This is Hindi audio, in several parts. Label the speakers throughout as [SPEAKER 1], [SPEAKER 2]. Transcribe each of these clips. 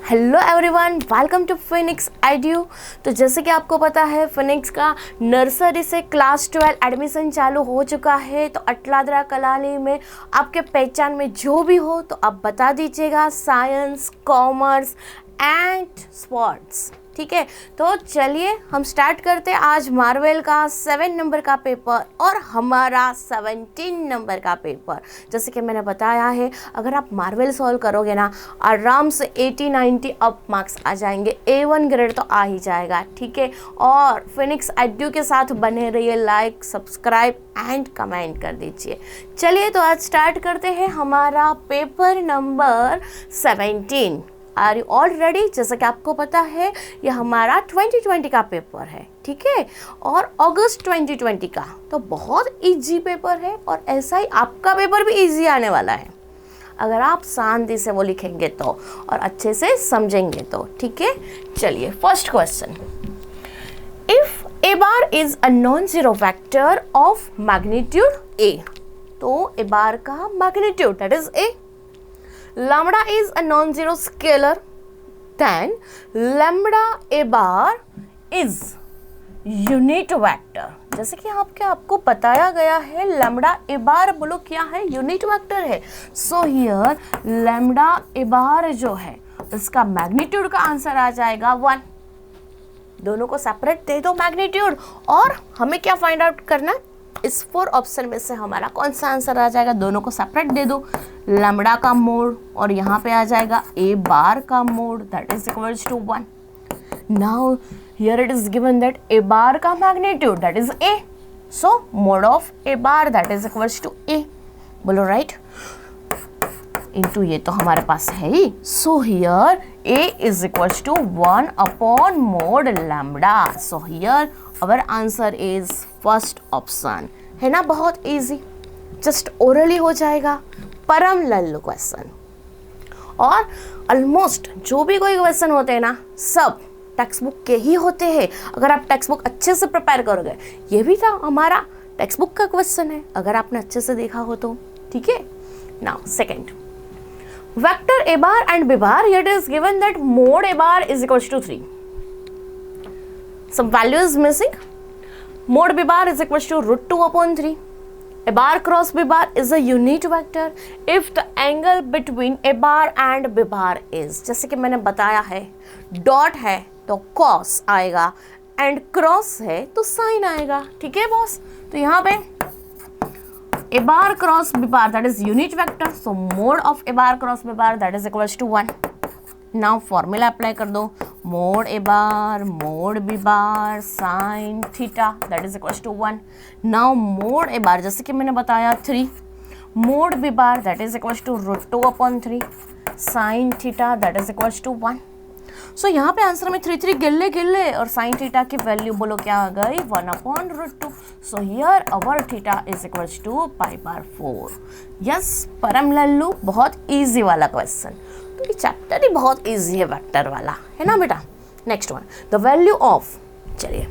[SPEAKER 1] Hello everyone, welcome to Phoenix Edu. तो जैसे कि आपको पता है फिनिक्स का नर्सरी से क्लास 12 एडमिशन चालू हो चुका है। तो अटलादरा कलाली में आपके पहचान में जो भी हो तो आप बता दीजिएगा, साइंस, कॉमर्स एंड स्पोर्ट्स। ठीक है, तो चलिए हम स्टार्ट करते हैं आज मार्वल का 7 नंबर का पेपर और हमारा 17 नंबर का पेपर। जैसे कि मैंने बताया है, अगर आप मार्वल सॉल्व करोगे ना, आराम से 80-90 अप मार्क्स आ जाएंगे, A1 ग्रेड तो आ ही जाएगा। ठीक है, और फिनिक्स एड्यू के साथ बने रहिए, लाइक, सब्सक्राइब एंड कमेंट कर दीजिए। चलिए तो आज स्टार्ट करते हैं हमारा paper number 17। Are you all ready? जैसा कि आपको पता है ये हमारा 2020 का पेपर है, ठीक है, और अगस्त 2020 का। तो बहुत इजी पेपर है और ऐसा ही आपका पेपर भी इजी आने वाला है अगर आप शांति से वो लिखेंगे तो और अच्छे से समझेंगे तो। ठीक है, चलिए first question, if A bar is a non zero vector of magnitude ए, तो ए बार का magnitude that is A, lambda is a non-zero scalar, then lambda a bar is unit vector। जैसे कि आपको बताया गया है lambda a bar बोलो क्या है, यूनिट वेक्टर है। So here lambda a bar जो है इसका मैग्नीट्यूड का आंसर आ जाएगा 1। दोनों को सेपरेट दे दो मैग्नीट्यूड, और हमें क्या फाइंड आउट करना है, इस 4 ऑप्शन में से हमारा कौन सा आंसर आ जाएगा। दोनों को सेपरेट दे दो, लैम्बडा का मोड और यहाँ पे आ जाएगा ए बार का mod that is equals to 1। Now here it is given that A bar का magnitude that is A, so mod of A bar that is equals to A. बोलो राइट, इनटू ये तो हमारे पास है ही। So here A is equals to 1 upon mod lambda. So here our answer is first option. है ना, बहुत इजी, जस्ट ओरली हो जाएगा, परम लल्लू क्वेश्चन। और ऑलमोस्ट जो भी कोई क्वेश्चन होते हैं ना, सब टेक्स्ट बुक के ही होते हैं अगर आप टेक्स्ट बुक अच्छे से प्रिपेयर करोगे। ये भी था हमारा टेक्स्ट बुक का क्वेश्चन है अगर आपने अच्छे से देखा हो तो। ठीक है, now second, vector a bar and b bar, it is given that mod A bar is equals to 3। some value is missing. Mod b bar is equals to root 2 upon 3. A bar cross b bar is a unit vector if the angle between a bar and b bar is, जैसे कि मैंने बताया है, डॉट है तो cos आएगा एंड क्रॉस है तो साइन आएगा। ठीक है बॉस, तो यहाँ पे a bar cross b bar that is unit vector, so mod of a bar cross b bar that is equals to 1. Now formula apply कर दो, mod A bar mod B bar sine theta that is equals to 1। Now mod A bar जैसे कि मैंने बताया 3, mod B bar that is equals to root 2 upon 3 sine theta that is equals to 1। So यहाँ पे आंसर में 3 गिल्ले और साइन थीटा की वैल्यू बोलो क्या आ गई, 1 upon root 2। So here our theta is equals to π/4। Yes Param Lallu, बहुत ईजी वाला क्वेश्चन। तो ये चैप्टर ही बहुत इजी है वेक्टर वाला, है ना बेटा। Next one, the value of, चलिए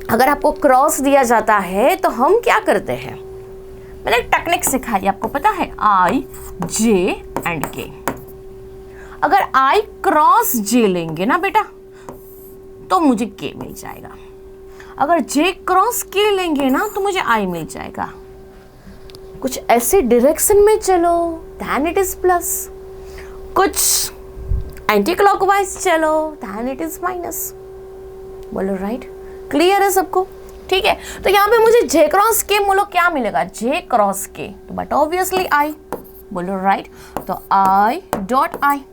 [SPEAKER 1] अगर आपको क्रॉस दिया जाता है तो हम क्या करते हैं, मैंने एक टेक्निक सिखाई आपको पता है, I, J एंड K। अगर I क्रॉस J लेंगे ना बेटा तो मुझे K मिल जाएगा, अगर J क्रॉस K लेंगे ना तो मुझे I मिल जाएगा। कुछ ऐसे डायरेक्शन में चलो दैन इट इज प्लस, कुछ एंटी क्लॉकवाइज चलो दैन इट इज माइनस। बोलो राइट, क्लियर है सबको? ठीक है, तो यहाँ पे मुझे जे क्रॉस के बोलो क्या मिलेगा, जे क्रॉस के, तो बट ऑब्वियसली आई। बोलो राइट, तो I dot I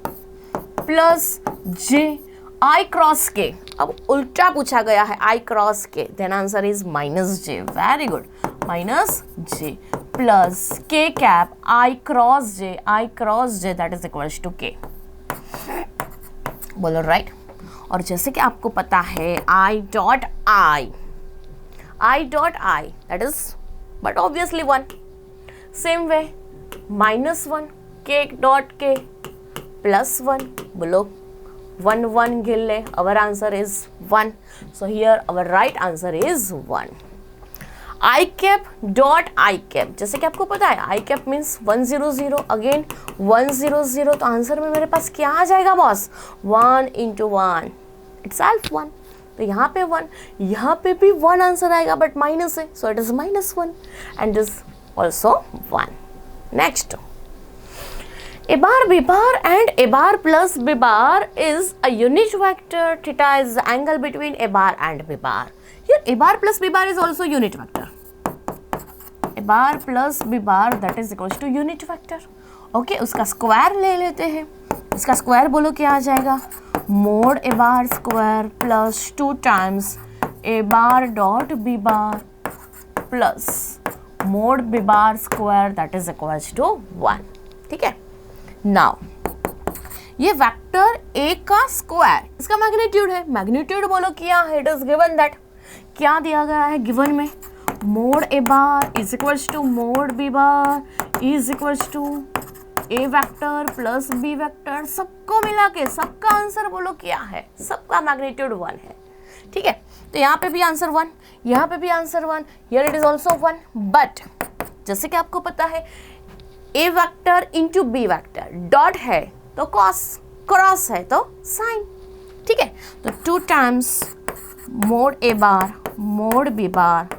[SPEAKER 1] plus J I cross K. अब उल्टा पूछा गया है I cross K, then answer is minus J. Very good, minus J plus K cap I cross J that is equals to K. बोलो राइट, और जैसे कि आपको पता है I dot I that is but obviously 1। Same way -1 K dot K plus 1, बोलो 1 गिल्ले, our answer is 1। So here our right answer is 1। I cap dot I cap, जैसे कि आपको पता है आई कैप मीन्स 100, अगेन 100, तो आंसर में मेरे पास क्या आ जाएगा बॉस, 1 into 1 इटसेल्फ 1, तो यहाँ पे 1, यहाँ पे भी 1 आंसर आएगा बट माइनस है, so it is -1 and this also 1. Next, a bar b bar and a bar plus b bar is a unit vector. Theta is the angle between a bar and b bar. Here a bar plus b bar is also unit vector. A bar plus b bar that is equals to unit vector. Okay, उसका स्क्वायर ले लेते हैं. इसका स्क्वायर बोलो क्या आ जाएगा, mode a bar square plus 2 times a bar dot b bar plus mode b bar square that is equals to 1. ठीक है. नाउ ये वेक्टर ए का स्क्वायर, इसका मैग्नीट्यूड है, मैग्नीट्यूड बोलो क्या है, इट इज गिवन दैट, क्या दिया गया है गिवन में, mod A bar is equals to mod B bar is equals to a vector plus b vector, सबको मिला के सबका आंसर बोलो क्या है, सबका मैग्नीट्यूड 1 है. ठीक है, तो यहाँ पे भी आंसर 1, यहाँ पे भी answer 1, here it is also 1, but जैसे कि आपको पता है A vector into B vector, dot है तो कॉस, क्रॉस है तो साइन. ठीक है, तो 2 times मोड ए bar mod B bar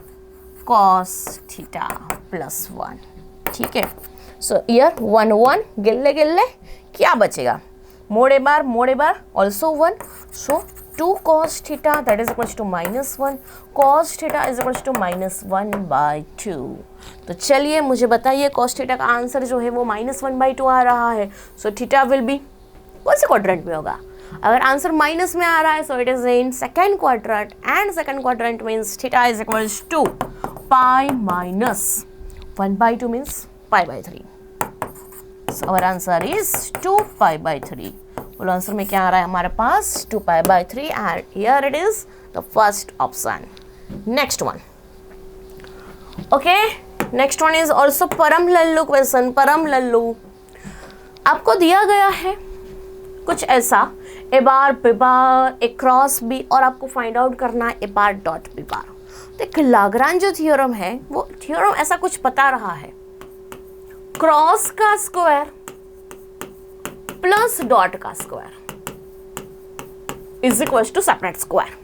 [SPEAKER 1] cos theta plus 1. ठीक है, सो ईयर 1 1 गिल्ले गिल्ले क्या बचेगा, mode A bar also 1, so 2 cos theta that is equals to -1, cos theta is equals to -1/2. तो चलिए मुझे बताइए cos theta का आंसर जो है वो -1/2 आ रहा है, सो थीटा विल बी कौन से क्वाड्रेंट में होगा, अगर आंसर माइनस में आ रहा है so it is in second quadrant, and second quadrant means theta is equals to pi minus 1/2 means π/3. So our answer is 2 π/3. बोलो आंसर में क्या आ रहा है हमारे पास, 2 π/3 and here it is the first option. Next one, okay, next one is also Param Lallu question. परम लल्लू आपको दिया गया है कुछ ऐसा, ए बार बी बार ए क्रॉस बी, और आपको फाइंड आउट करना है ए बार डॉट बी बार. तो एक लाग्रांज जो थ्योरम है वो थ्योरम ऐसा कुछ बता रहा है, क्रॉस का स्क्वायर प्लस डॉट का square is equals to separate square.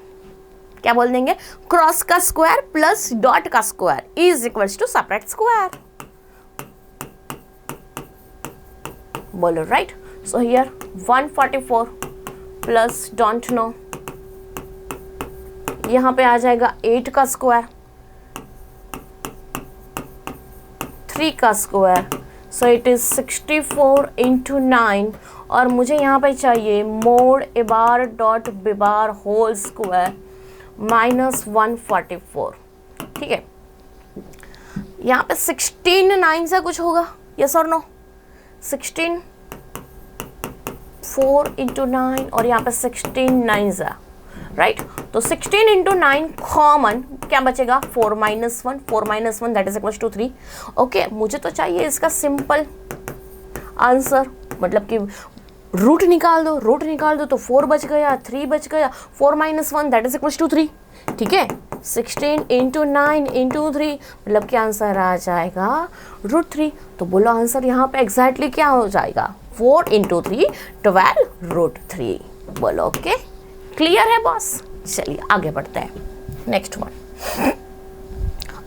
[SPEAKER 1] क्या बोल देंगे, क्रॉस का स्क्वायर प्लस डॉट का square is equals to separate square. बोलो right. So here 144 plus don't know, यहां पे आ जाएगा 8 का स्क्वायर, 3 का square, so it is 64 into 9, और मुझे यहाँ पे चाहिए मोड ए bar dot B bar whole square -144. ठीक है, यहाँ पे 16 9 से कुछ होगा, यस और नो, 16 4 into 9 और यहाँ पे 16 9 से, राइट. तो 16 into 9 कॉमन क्या बचेगा, 4 - 1 that is equals to 3. Okay, मुझे तो चाहिए इसका सिंपल आंसर, मतलब कि रूट निकाल दो तो 4 बच गया, 3 बच गया, 4 - 1 दैट इज इक्वल्स टू 3. ठीक है, 16 into 9 into 3 मतलब क्या आंसर आ जाएगा, √3. तो बोलो आंसर यहाँ पे एग्जैक्टली क्या हो जाएगा, 4 into 3 12 √3. बोलो ओके, क्लियर है बॉस. चलिए आगे बढ़ते हैं. नेक्स्ट वन,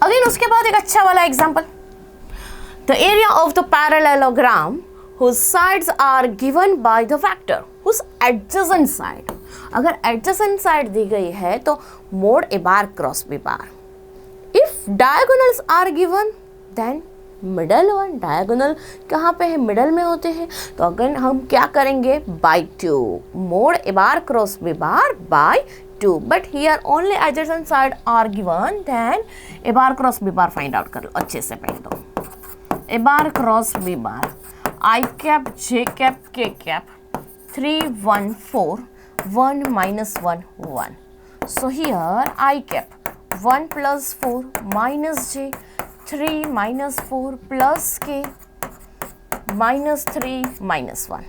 [SPEAKER 1] अगेन उसके बाद एक अच्छा वाला example, the area of the parallelogram whose sides are given by the vector whose adjacent side. अगर adjacent side दी गई है तो mod A bar cross b bar. If diagonals are given then middle one, diagonal कहाँ पे है, मिडल में होते हैं, तो अगर हम क्या करेंगे, by 2, mod A bar cross b bar by 2, but here only adjacent side are given, then a bar cross b bar find out कर लो अच्छे से. पहले तो a bar cross b bar, i cap j cap k cap, 3 1 4 1 - 1 1. So here i cap 1 + 4 - j 3 - 4 + k -3 -1,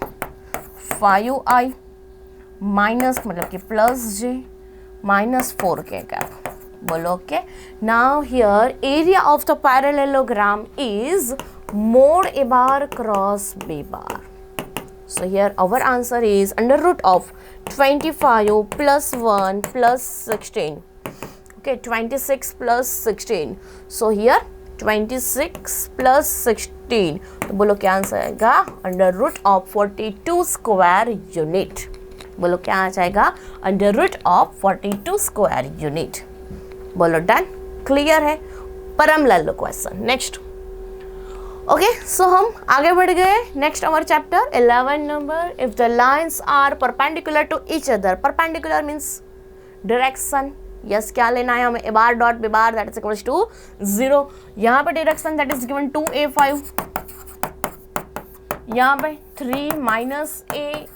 [SPEAKER 1] 5i minus मतलब कि +j -4k कैप बोलो okay. Now here area of the parallelogram is mod a bar cross b bar. So here our answer is under root of 25 plus 1 plus 16. Okay, 26 plus 16. So here 26 plus 16. तो बोलो क्या आंसर आएगा? Under root of 42 square unit. बोलो क्या आ जाएगा? Under root of 42 square unit. बोलो डन. क्लियर है? परम ले लो क्वेश्चन. नेक्स्ट. ओके, सो हम आगे बढ़ गए. Next our chapter 11 number. If the lines are perpendicular to each other. Perpendicular means direction. Yes, क्या लेना है हमें? A bar dot B bar that is equals to 0. यहाँ पे direction that is given 2a5. यहाँ पे 3 माइनस ए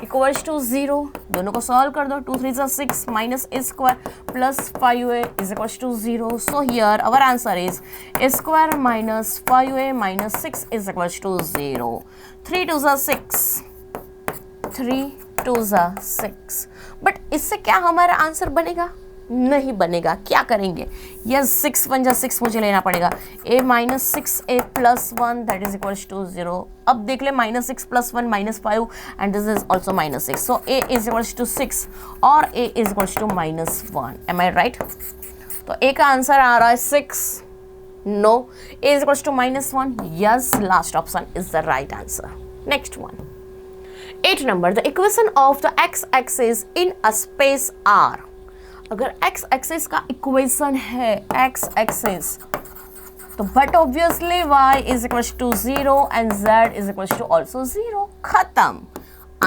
[SPEAKER 1] इक्वल्स टू 0. दोनों को सॉल्व कर दो. 2 3 6 minus a square plus 5a is equals to 0. So here our answer is a square minus 5a minus 6 is equals to 0. 3 2 6 3 2 6. But इससे क्या हमारा आंसर बनेगा? नहीं बनेगा. क्या करेंगे? यस, 6 1 6 मुझे लेना पड़ेगा. a minus 6a plus 1 that is equals to 0. अब देख ले, minus 6 plus 1 minus 5 and this is also minus 6. So a is equals to 6 और a is equals to minus 1. Am I right? तो a का आंसर आ रहा है 6. No. a is equals to minus 1. Yes, last option is the right answer. Next one. 8 number. The equation of the x axis in a space R. अगर x एक्सिस का इक्वेशन है x एक्सिस, तो but obviously y is equal to 0 and z is equal to also 0. खत्म.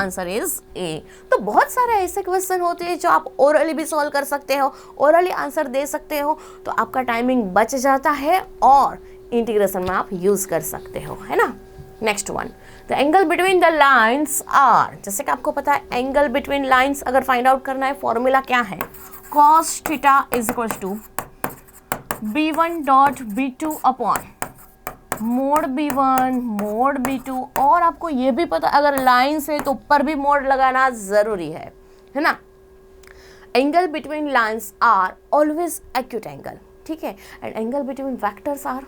[SPEAKER 1] Answer is A. तो बहुत सारे ऐसे क्वेश्चन होते हैं जो आप ओरली भी सॉल्व कर सकते हो, ओरली आंसर दे सकते हो, तो आपका टाइमिंग बच जाता है और इंटीग्रेशन में आप यूज कर सकते हो, है ना. Next one. The angle between the lines are. जैसे कि आपको पता है एंगल बिटवीन लाइन्स अगर फाइंड आउट करना है, फॉर्मूला क्या है? cos theta is equal to b1 dot b2 upon mod b1 mod b2. और आपको ये भी पता अगर लाइन से तो ऊपर भी मोड लगाना जरूरी है ना. Angle between lines are always acute angle. ठीक है. And angle between vectors are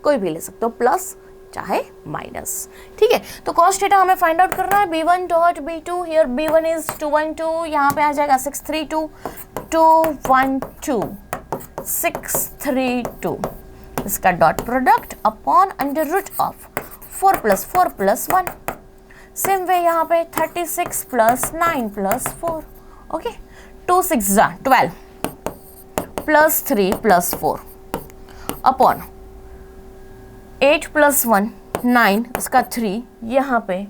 [SPEAKER 1] कोई भी ले सकते हो, प्लस चाहे माइनस. ठीक है. तो cos थीटा हमें फाइंड आउट करना है. b1 dot b2. Here b1 is 212. यहाँ पे आ जाएगा 632 212 632. इसका dot product upon under root of 4 plus 1. Same way यहाँ पे 36 plus 9 plus 4. Okay. 2 6 12 plus 3 plus 4 upon 8 plus 1 9 इसका 3 यहाँ पे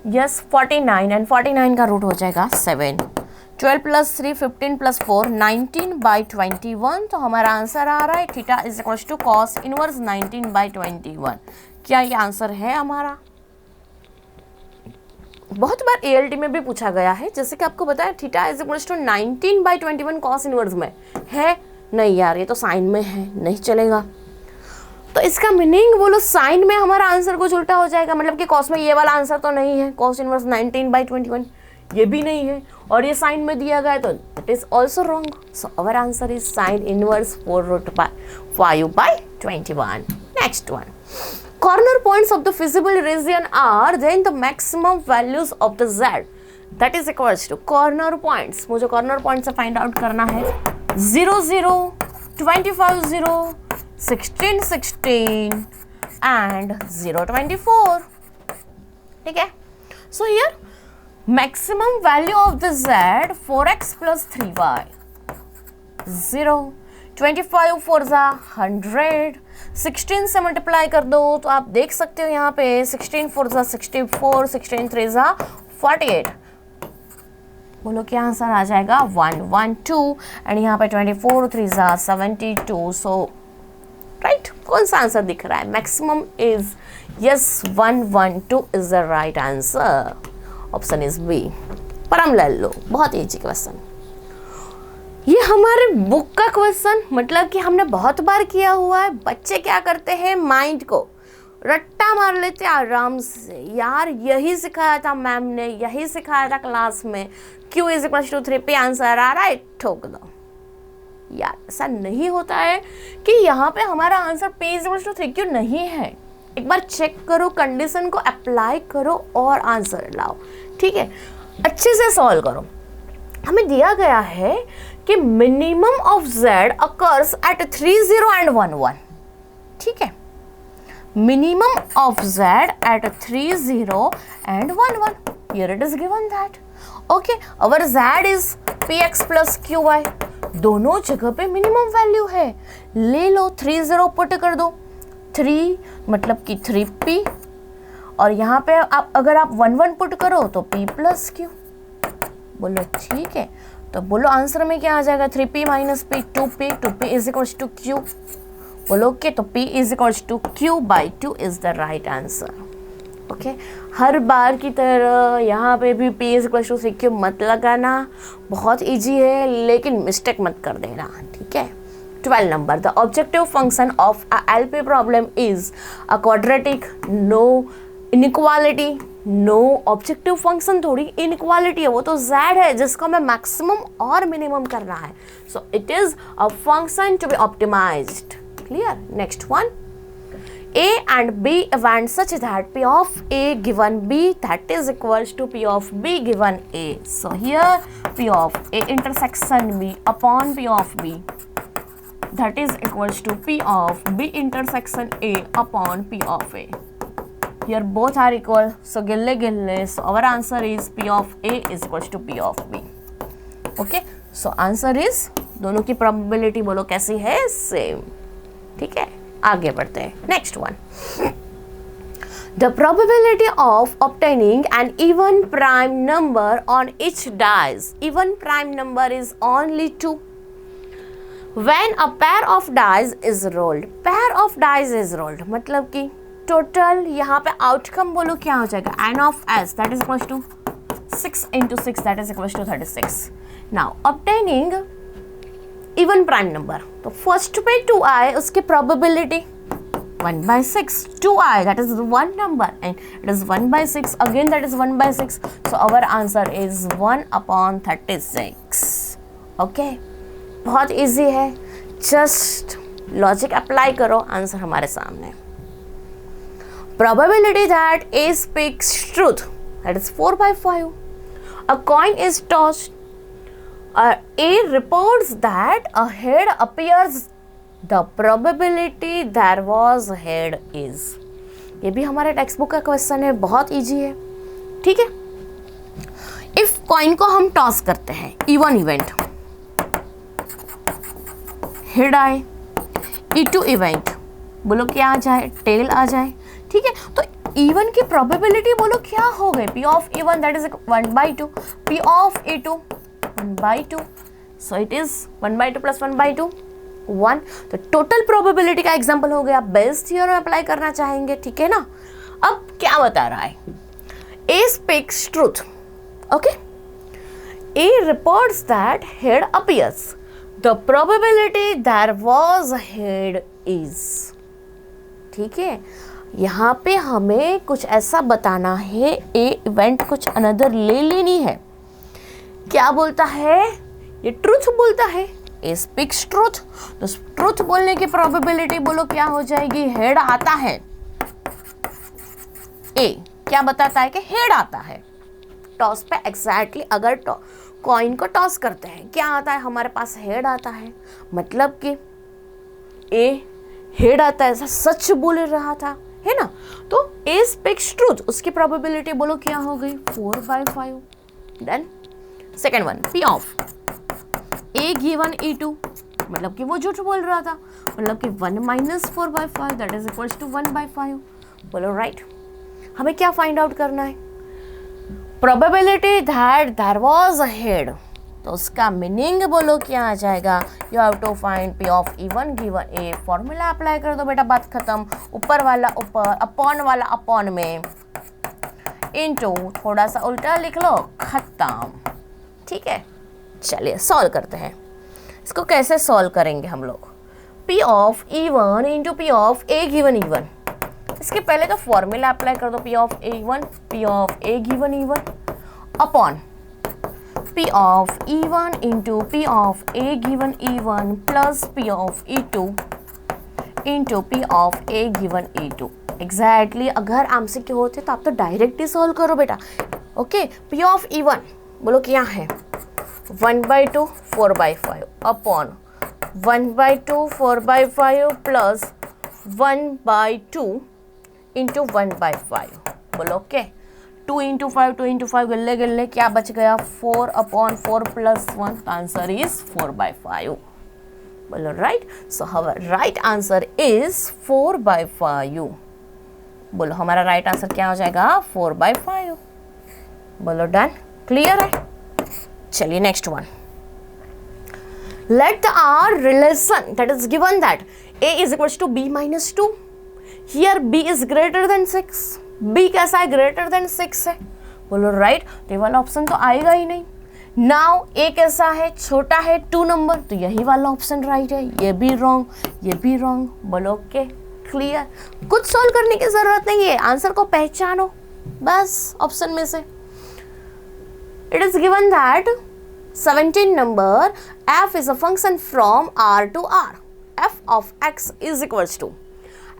[SPEAKER 1] यस 49 एंड 49 का रूट हो जाएगा 7. 12 प्लस 3 15 प्लस 4 19/21. तो हमारा आंसर आ रहा है theta is equal to cos inverse 19/21. क्या ये आंसर है हमारा? बहुत बार ALT में भी पूछा गया है. जैसे कि आपको बताया theta is equal to 19/21 cos inverse में है. नहीं यार, ये तो साइन में है, नहीं चलेगा. तो इसका मीनिंग बोलो साइन में हमारा आंसर कुछ उल्टा हो जाएगा. मतलब कि कॉस में ये वाला आंसर तो नहीं है, कॉस इनवर्स 19/21 ये भी नहीं है, और ये साइन में दिया गया है तो it is also wrong. So our answer is sine inverse 4√5/21. Next one. corner points of the feasible region are then the maximum values of the z that is equals to corner points. मुझे corner points से find out करना है 0 0 25 0 16 16 and 0 24. ठीक है. So here maximum value of the z 4x plus 3y 0 25 4 100 16 से मल्टीप्लाई कर दो तो आप देख सकते हो यहाँ पे 16 4 64 16 3 48. बोलो क्या आंसर आ जाएगा 112 एंड यहाँ पे 24 3 72. सो राइट, कौन सा आंसर दिख रहा है? Maximum is yes 112 is the right answer. Option is B. परम ले लो. बहुत इजी क्वेश्चन. ये हमारे बुक का क्वेश्चन, मतलब कि हमने बहुत बार किया हुआ है. बच्चे क्या करते हैं, माइंड को रट्टा मार लेते आराम से. यार यही सिखाया था मैम ने, यही सिखाया था क्लास में. Q इज इक्वल टू 3 पे आंसर आ रहा है, ठोक दो. यार ऐसा नहीं होता है कि यहाँ पे हमारा आंसर p इक्वल्स टू 3 क्यों नहीं है। एक बार चेक करो, कंडीशन को अप्लाई करो और आंसर लाओ। ठीक है, अच्छे से सॉल्व करो। हमें दिया गया है कि minimum of z occurs at 3 0 and 1 1। ठीक है, minimum of z at 3 0 and 1 1। Here it is given that. Okay, our z is px plus qy. दोनों जगह पे मिनिमम वैल्यू है। ले लो 3 0 पुट कर दो, 3 मतलब कि 3p, और यहाँ पे आप अगर आप 1 1 पुट करो तो p प्लस q। बोलो ठीक है, तो बोलो आंसर में क्या आ जाएगा, 3p minus p 2p, 2p is equals to q। बोलो ओके, तो p is equals to q by 2 is the right answer. Okay, हर बार की तरह यहाँ पे भी p is equals to q मत लगाना, बहुत इजी है लेकिन मिस्टेक मत कर देना। ठीक है, 12 number, the objective function of a LP problem is a quadratic, no inequality. No objective function थोड़ी इनइक्वालिटी है, वो तो z है जिसका हमें मैक्सिमम और मिनिमम करना है। So it is a function to be optimised. Clear? Next one, A and B event such that P of A given B that is equals to P of B given A. So here P of A intersection B upon P of B that is equals to P of B intersection A upon P of A. Here both are equal, so gille gille, so our answer is P of A is equals to P of B. Okay, so answer is, दोनों की probability बोलो कैसी है, same. ठीक है, आगे बढ़ते हैं। Next one, the probability of obtaining an even prime number on each dice, even prime number is only 2 when a pair of dice is rolled. Pair of dice is rolled मतलब कि टोटल यहाँ पे आउटकम बोलो क्या हो जाएगा, n of s that is equals to 6 into 6 that is equals to 36। Now obtaining even prime number, तो फर्स्ट पे 2 आए, उसकी प्रोबेबिलिटी 1/6, 2 आए that is 1 number and it is 1/6 again that is 1/6, so our answer is 1/36। Okay, बहुत इजी है, जस्ट लॉजिक अप्लाई करो, आंसर हमारे सामने। Probability that A speaks truth, that is 4/5. A coin is tossed. A reports that a head appears. The probability there was head is. ये भी हमारे टेक्स्ट बुक का क्वेश्चन है, बहुत इजी है। ठीक है, इफ कॉइन को हम टॉस करते हैं, इवन इवेंट, हेड आए, E2 इवेंट, बोलो क्या आ जाए, टेल आ जाए। ठीक है, तो इवन की प्रोबेबिलिटी बोलो क्या हो गई, P of E1 that is 1/2, P of E2 1/2, so it is 1/2 plus 1/2 1। तो टोटल प्रोबेबिलिटी का एग्जांपल हो गया, बेस थ्योरम अप्लाई करना चाहेंगे। ठीक है ना, अब क्या बता रहा है, A speaks truth, okay, A reports that head appears, the probability there was head is। ठीक है, यहाँ पे हमें कुछ ऐसा बताना है, ए इवेंट कुछ अनदर ले लेनी है। क्या बोलता है, ये ट्रूथ बोलता है, ए स्पीक्स ट्रूथ, तो ट्रूथ बोलने की प्रोबेबिलिटी बोलो क्या हो जाएगी, हेड आता है। ए क्या बताता है कि हेड आता है। टॉस पे एग्जैक्टली अगर कॉइन को टॉस करते हैं, क्या आता है हमारे पास, हेड आता है, मतलब कि ए हेड आता है, ऐसा सच बोल रहा था, है ना। तो A speaks truth, उसकी प्रोबेबिलिटी बोलो क्या हो गई, 4/5। Then second one, P of A given E2, मतलब कि वो झूठ बोल रहा था, मतलब कि 1 - 4/5 दैट इज इक्वल्स टू 1/5। बोलो राइट, हमें क्या फाइंड आउट करना है, probability that there was a head, तो उसका मीनिंग बोलो क्या आ जाएगा, you have to find P of E1 given A। Formula apply कर दो बेटा, बात खत्म, ऊपर वाला ऊपर, अपॉन वाला अपॉन में, इनटू थोड़ा सा उल्टा लिख लो, खत्म। ठीक है, चलिए सॉल्व करते हैं। इसको कैसे सॉल्व करेंगे हम लोग, P of E1 into P of A given E1। इसके पहले तो फॉर्मूला अप्लाई कर दो, P of A1 P of A given E1 upon P P of E1 into P of A given E1 plus P of E2 into P of A given E2। Exactly अगर MCQ होते तो आप तो डायरेक्ट ही सॉल्व करो बेटा। ओके, P of E1 बोलो क्या है 1/2 4/5 अपॉन 1/2 4/5 प्लस 1/2 इंटू 1/5 बोलो ओके। 2 इंटू 5 गल्ले गल्ले क्या बच गया 4/4 प्लस 1, आंसर इज 4/5 बोलो राइट। सो हमारा राइट आंसर इज 4/5 बोलो। हमारा राइट आंसर क्या हो जाएगा 4/5 बोलो। डन, क्लियर है। चलिए next one. Let our relation that is given that a is equals to b minus 2. Here b is greater than 6. b कैसा है greater than 6 है बोलो राइट। तो ये वाला ऑप्शन तो आएगा ही नहीं। नाउ a कैसा है छोटा है 2 नंबर, तो यही वाला ऑप्शन राइट है। ये भी रॉन्ग, ये भी रॉन्ग बोलो ओके क्लियर। कुछ सॉल्व करने की जरूरत नहीं है, आंसर को पहचानो बस ऑप्शन में से। It is given that 17 number f is a function from r to r. f of x is equals to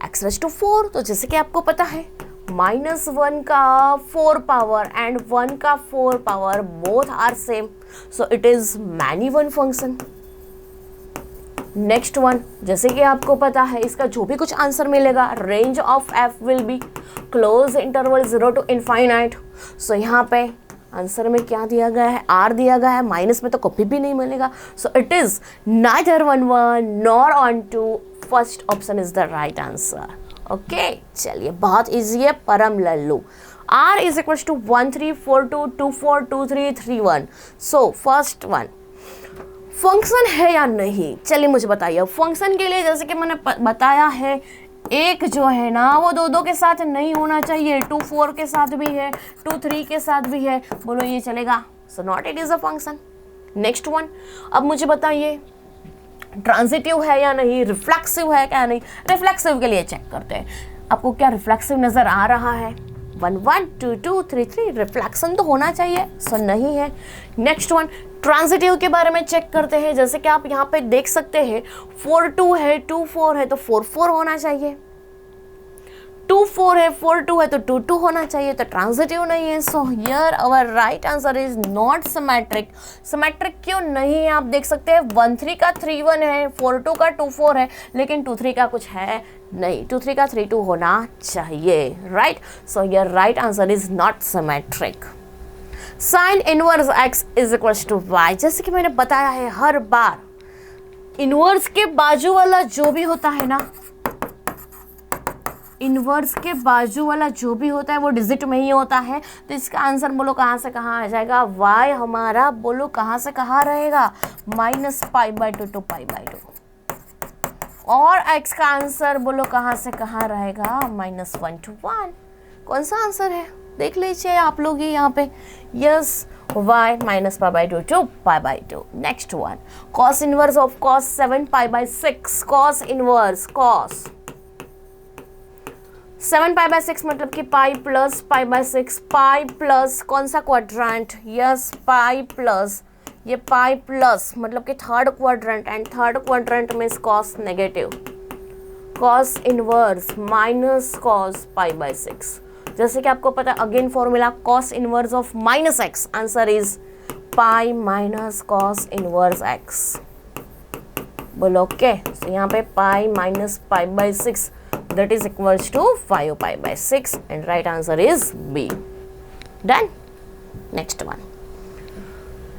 [SPEAKER 1] x raised to 4। तो जैसे कि आपको पता है -1 का 4 पावर एंड 1 का 4 power both are same, so it is many one function. Next one, जैसे कि आपको पता है इसका जो भी कुछ आंसर मिलेगा range of f will be close interval 0 to infinite. So यहाँ पे आंसर में क्या दिया गया है r दिया गया है, माइनस में तो कभी भी नहीं मिलेगा। So it is neither 1 1 nor on 2, first option is the right answer. Okay चलिए बहुत इजी है, परम लल्लू। r is equal to 1 3 4 2 2 4 2 3 3 1। So first one function है या नहीं, चलिए मुझे बताइए। फंक्शन के लिए जैसे कि मैंने बताया है एक जो है ना वो 2 2 के साथ नहीं होना चाहिए, 2 4 के साथ भी है, 2 3 के साथ भी है, बोलो ये चलेगा। So not it is a function. Next one, अब मुझे बताइए ट्रांजिटिव है या नहीं, रिफ्लेक्सिव है क्या नहीं। रिफ्लेक्सिव के लिए चेक करते हैं, आपको क्या रिफ्लेक्सिव नजर आ रहा है 1 1 2 2 3 3, रिफ्लेक्शन तो होना चाहिए, सो नहीं है। नेक्स्ट वन, ट्रांजिटिव के बारे में चेक करते हैं। जैसे कि आप यहाँ पे देख सकते हैं 4 2 है 2 4 है तो 4 4 होना चाहिए, 2 4 है 4 2 है तो 2 2 होना चाहिए, तो ट्रांजिटिव नहीं है। So here our right answer is not symmetric. Symmetric क्यों नहीं है, आप देख सकते हैं 1 3 का 3 1 है, 4 2 का 2 4 है, लेकिन 2 3 का कुछ है नहीं, 2 3 का 3 2 होना चाहिए, right. So here right answer is not symmetric. Sine inverse x is equal to y, जैसे कि मैंने बताया है हर बार इनवर्स के बाजू वाला जो भी होता है ना, इनवर्स के बाजू वाला जो भी होता है वो डिजिट में ही होता है। तो इसका आंसर बोलो कहाँ से कहाँ आ जाएगा, y हमारा बोलो कहाँ से कहाँ रहेगा -π/2 to π/2, और x का आंसर बोलो कहाँ से कहाँ रहेगा -1 to 1। कौन सा आंसर है देख लीजिए आप लोग यहाँ पे, yes y -π/2 to π/2। Next one, cos inverse of cos 7 π/6, cos inverse cos 7 π/6 मतलब कि पाई प्लस π/6, पाई प्लस कौन सा क्वाड्रेंट, यस पाई प्लस ये पाई प्लस मतलब कि third quadrant, and third quadrant में cos negative, cos inverse minus cos π/6। जैसे कि आपको पता है again formula cos inverse of -x, answer is pi minus cos inverse x, बोलो ओके। तो यहाँ पे pi minus π/6 that is equals to 5 π/6 and right answer is B. Done. Next one.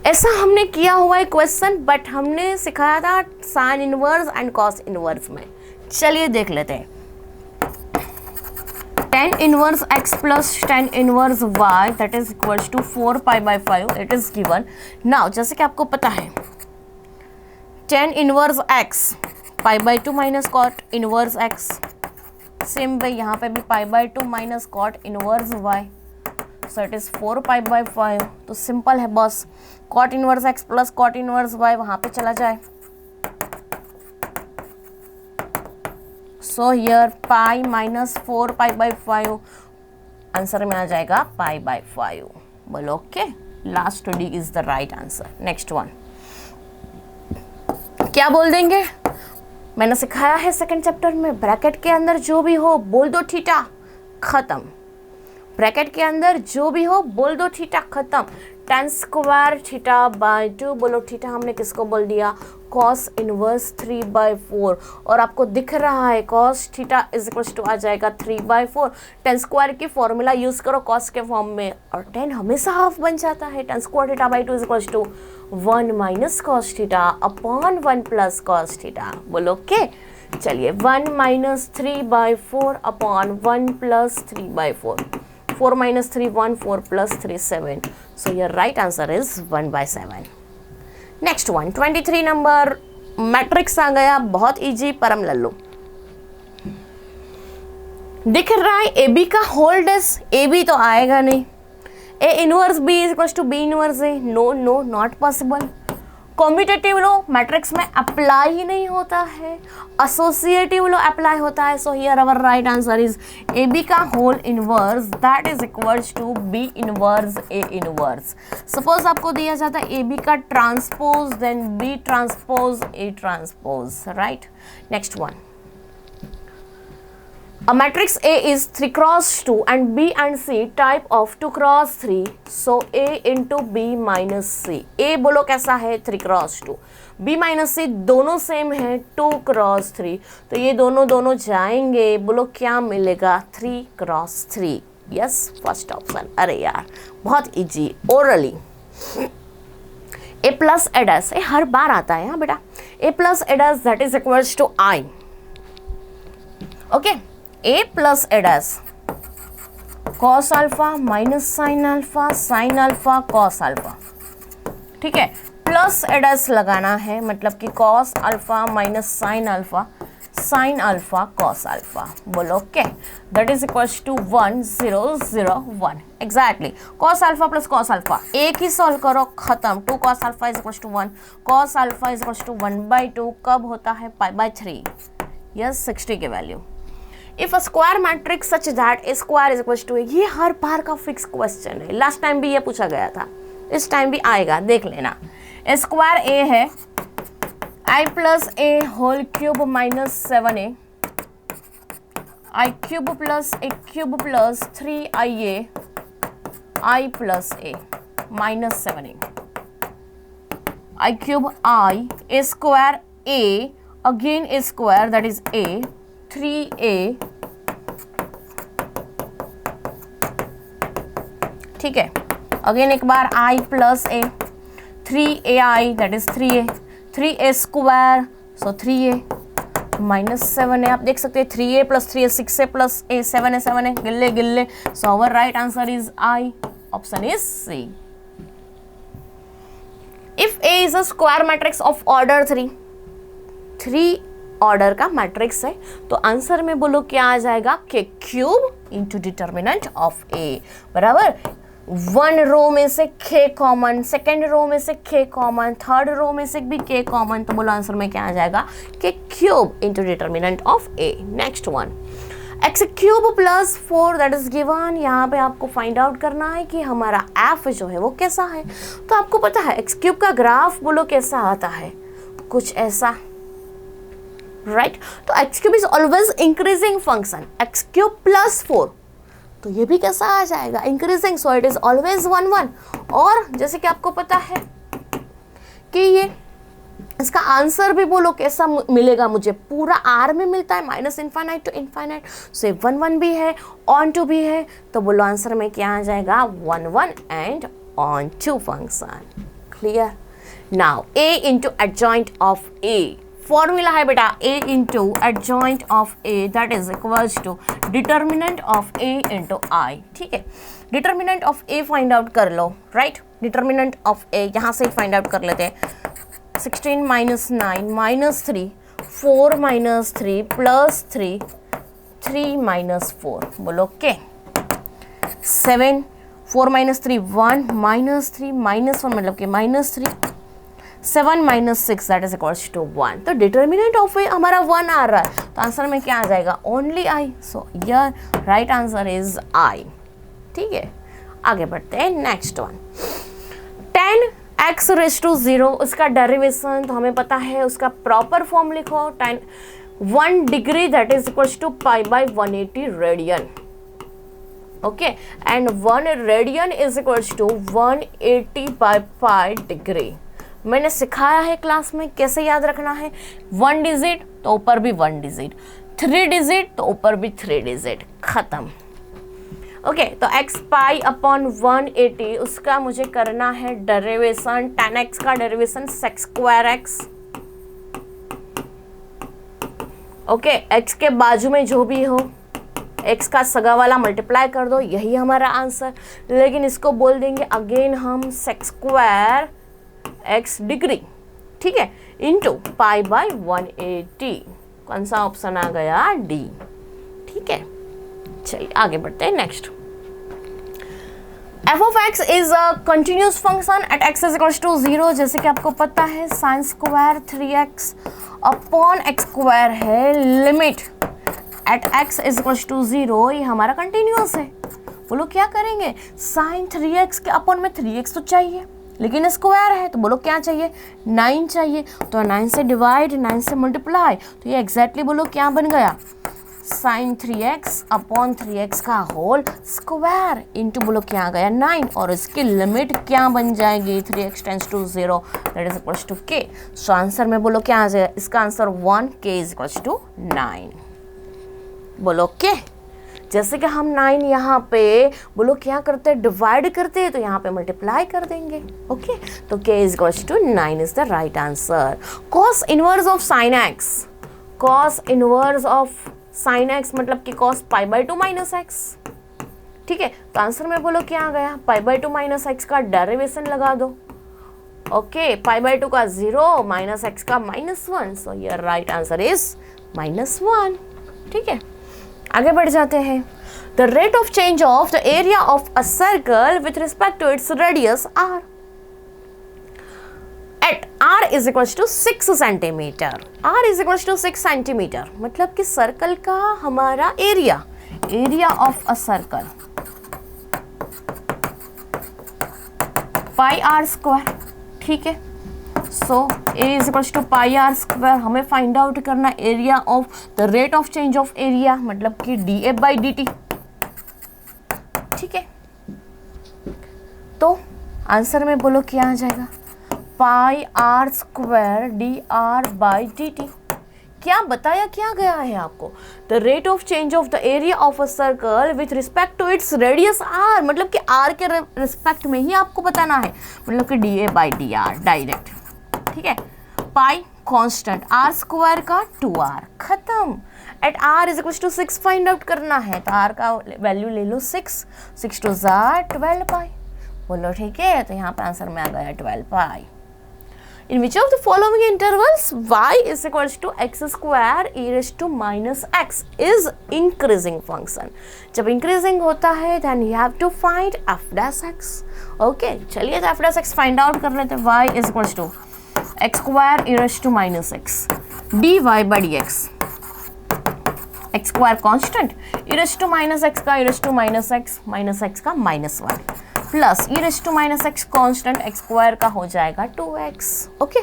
[SPEAKER 1] ऐसा हमने किया हुआ है क्वेश्चन, बट हमने सिखाया था sine inverse and cos inverse में। चलिए देख लेते हैं। tan inverse x plus tan inverse y that is equals to 4 π/5 it is given. Now जैसे कि आपको पता है tan inverse x π/2 minus cot inverse x, same way यहाँ पे भी π/2 minus cot inverse y, so it is 4 π/5। तो सिंपल है बस, cot inverse x plus cot inverse y वहाँ पे चला जाए, so here pi minus 4 π/5 answer में आ जाएगा π/5, बोलो okay last D is the right answer. Next one क्या बोल देंगे, मैंने सिखाया है सेकंड चैप्टर में, ब्रैकेट के अंदर जो भी हो बोल दो थीटा, खत्म। ब्रैकेट के अंदर जो भी हो बोल दो थीटा, खत्म। tan स्क्वायर थीटा बाय 2, बोलो थीटा हमने किसको बोल दिया, cos इनवर्स 3/4, और आपको दिख रहा है cos theta is equals to आ जाएगा 3/4। tan स्क्वायर की फॉर्मूला यूज करो cos के फॉर्म में, और tan हमेशा हाफ बन जाता है। tan square theta by 2 is equals to 1 minus cos theta upon 1 plus cos theta, बोलो ओके। चलिए 1 minus 3/4 upon 1 plus 3/4, 4 minus 3 1, 4 plus 3 7, so your right answer is 1/7। Next one 23 number matrix आ गया, बहुत इजी परम लल्लू। दिख रहा है ए बी का होल डेस, ए बी तो आएगा नहीं, A inverse B is equals to B inverse A, no no not possible. Competitive law matrix में अप्लाई ही नहीं होता है, एसोसिएटिव लो अप्लाई होता है। So here our right answer is A B का whole inverse that is equals to B inverse A inverse. Suppose आपको दिया जाता है ए बी का transpose, then B transpose A transpose, right. Next one, a matrix A is 3 cross 2 and B and C type of 2 cross 3, so A into B minus C। A बोलो कैसा है 3 cross 2, B minus C दोनों सेम है 2 cross 3, तो ये दोनों जाएंगे, बोलो क्या मिलेगा 3 cross 3। Yes first option. अरे यार बहुत easy, orally. A plus adds, ये हर बार आता है हाँ बेटा, A plus adds that is equals to I, okay. A plus adds cos alpha minus sine alpha, sine alpha cos alpha, ठीक है। प्लस एडस लगाना है मतलब कि cos alpha minus sine alpha, sine alpha cos alpha, बोलो okay. That is equals to 1 0 0 1 exactly. Cos alpha plus cos alpha एक ही सॉल्व करो, खत्म। 2 cos alpha is equals to 1, cos alpha is equals to 1/2 कब होता है π/3, यस 60 की value. If a square matrix such that A square is equals to, ये हर बार का फिक्स क्वेश्चन है, लास्ट टाइम भी ये पूछा गया था, इस टाइम भी आएगा, देख लेना। ए स्क्वायर ए है i plus a whole cube minus 7a, i cube plus a cube plus 3ia, i plus a minus 7a, i cube i, a square a again a square that is a, 3a, ठीक है। अगेन एक बार i plus a, 3ai that is 3a, 3a square so 3a minus 7 है, आप देख सकते हैं 3a plus 3a 6a plus a 7a गिल्ले गिल्ले, so our right answer is I, option is C। If A is a square matrix of order 3 order का मैट्रिक्स है, तो आंसर में बोलो क्या आ जाएगा, के cube into determinant of A, बराबर। 1 रो में से k कॉमन, सेकेंड रो में से k कॉमन, थर्ड रो में से भी k कॉमन, तो बोलो आंसर में क्या आ जाएगा, के cube into determinant of A। Next one, x cube plus 4 that is given. यहाँ पे आपको फाइंड आउट करना है कि हमारा f जो है वो कैसा है। तो आपको पता है एक्स क्यूब का ग्राफ बोलो कैसा आता है, कुछ ऐसा, राइट। तो x cube is always increasing function, x cube plus 4, तो ये भी कैसा आ जाएगा, increasing, so it is always 1 1। और जैसे कि आपको पता है कि ये इसका आंसर भी बोलो कैसा मिलेगा, मुझे पूरा आर में मिलता है, माइनस इनफाइनाइट टू इनफाइनाइट, सो 1 1 भी है, ऑन टू भी है, तो बोलो आंसर में क्या आ जाएगा, 1 1 and onto function. Clear. Now a into adjoint of a, formula है बेटा a into adjoint of a that is equals to determinant of a into i, ठीक है। Determinant of a find out कर लो, राइट। डिटर्मिनेंट ऑफ a यहाँ से फाइंड आउट कर लेते हैं, 16 minus 9 minus 3, 4 minus 3 plus 3, 3 minus 4, बोलो ओके। 7, 4 माइनस 3 1, माइनस 3 माइनस 1 मतलब कि minus 3, 7 minus 6 that is equals to 1। तो डिटर्मिनेंट ऑफ ए हमारा 1 आ रहा है, तो आंसर में क्या आ जाएगा, only I, so your right answer is I, ठीक है। आगे बढ़ते हैं next one. X raise to 0 उसका डेरिवेशन तो हमें पता है, उसका प्रॉपर फॉर्म लिखो, 1 degree that is equals to pi by 180 radian. Okay, and 1 radian is equals to 180 by pi degree. मैंने सिखाया है क्लास में कैसे याद रखना है. 1 डिजिट तो ऊपर भी 1 डिजिट, 3 डिजिट तो ऊपर भी 3 डिजिट, खत्म. ओके, तो x पाई अपॉन 180 उसका मुझे करना है डेरिवेशन. tan x का derivation sec square x. Okay, x के बाजू में जो भी हो x का सगा वाला मल्टीप्लाई कर दो, यही हमारा आंसर. लेकिन इसको बोल देंगे अगेन हम sec स्क्वायर x डिग्री, ठीक है, इंटू पाई बाई 180. कौन सा ऑप्शन आ गया? डी. ठीक है, चलिए आगे बढ़ते हैं. Next, f of x is a continuous function at x is equals to 0. जैसे कि आपको पता है sine square 3x upon x square है. Limit at x is equals to 0, ये हमारा कंटिन्यूस है. बोलो क्या करेंगे? साइन 3x के अपॉन में 3x तो चाहिए, लेकिन स्क्वायर है तो बोलो क्या चाहिए? 9 चाहिए. तो 9 से डिवाइड, 9 से मल्टीप्लाई, तो ये एग्जैक्टली बोलो क्या बन गया? साइन 3x अपॉन 3x का होल स्क्वायर इंटू बोलो क्या आ गया? 9. और इसकी लिमिट क्या बन जाएगी? 3x tends to 0 that is equals to k. So answer में बोलो क्या आ जाएगा? इसका answer 1, k is equals to 9. बोलो k. जैसे कि हम 9 यहाँ पे बोलो क्या करते हैं? डिवाइड करते हैं, तो यहाँ पे मल्टीप्लाई कर देंगे. ओके, तो k is equals to 9 is the right answer. Cos inverse of sine x, cos inverse of sine x मतलब कि cos pi by 2 minus x. ठीक है, तो आंसर में बोलो क्या आ गया? पाई बाई 2 माइनस एक्स का डेरिवेशन लगा दो. ओके, पाई बाई 2 का 0 माइनस एक्स का -1. So your right answer is -1. ठीक है, आगे बढ़ जाते हैं. The rate of change of the area of a circle with respect to its radius r at r is equals to 6 centimetre. r is equals to 6 centimetre मतलब कि सर्कल का हमारा area, area of a circle pi r square. ठीक है, so a is equals to pi r square. हमें फाइंड आउट करना area of the rate of change of area मतलब कि dA बाई dt. ठीक है, तो आंसर में बोलो क्या आ जाएगा? Pi r square d r by d t. क्या बताया क्या गया है आपको? The rate of change of the area of a circle with respect to its radius r मतलब कि आर के रिस्पेक्ट में ही आपको बताना है, मतलब कि d a by d r direct. ठीक है, पाई कांस्टेंट, आर स्क्वायर का 2r, खत्म. At r is equal to 6 find out करना है, तो r का वैल्यू ले लो 6, 6 टू 12 पाई. बोलो ठीक है, तो यहाँ पे आंसर में आ गया 12 पाई. In which of the following intervals y is equals to x square e raised to minus x is increasing function? जब increasing होता है then you have to find f dash x. Okay, चलिए तो f dash x find out कर लेते हैं. y is equals to x square e raised to minus x dy by dx. x square constant, e raised to minus x का e raised to minus x का -1 plus e raised to minus x constant x square का हो जाएगा 2x. Okay,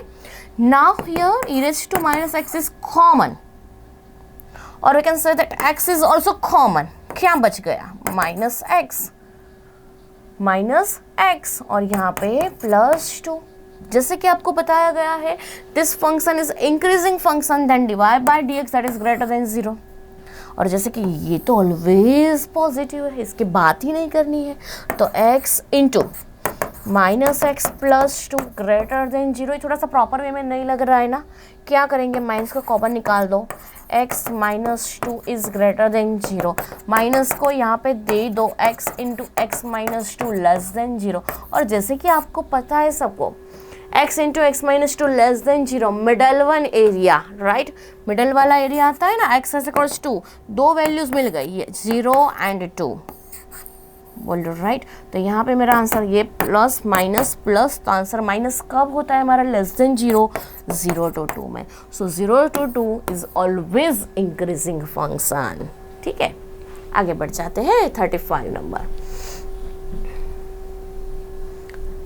[SPEAKER 1] now here e raised to minus x is common or we can say that x is also common. क्या बच गया? -x और यहाँ पे +2. जैसे कि आपको बताया गया है this function is increasing function then dy by dx that is greater than 0. और जैसे कि ये तो ऑलवेज पॉजिटिव है, इसकी बात ही नहीं करनी है, तो x into -x + 2 greater than 0. ये थोड़ा सा प्रॉपर वे में नहीं लग रहा है ना. क्या करेंगे? माइनस को कॉमन निकाल दो. x -2 is greater than 0. Minus को यहाँ पे दे दो, x into x -2 less than 0. और जैसे कि आपको पता है सबको x into x -2 less than 0 middle one area, right. Middle वाला एरिया आता है ना, x is equals to 2 values मिल गई, 0 एंड 2. बोलो राइट. तो यहाँ पे मेरा आंसर ये प्लस माइनस प्लस, तो आंसर माइनस कब होता है हमारा? लेस देन 0, 0 to 2 में. सो 0 to 2 is always increasing function. ठीक है, आगे बढ़ जाते हैं 35 number.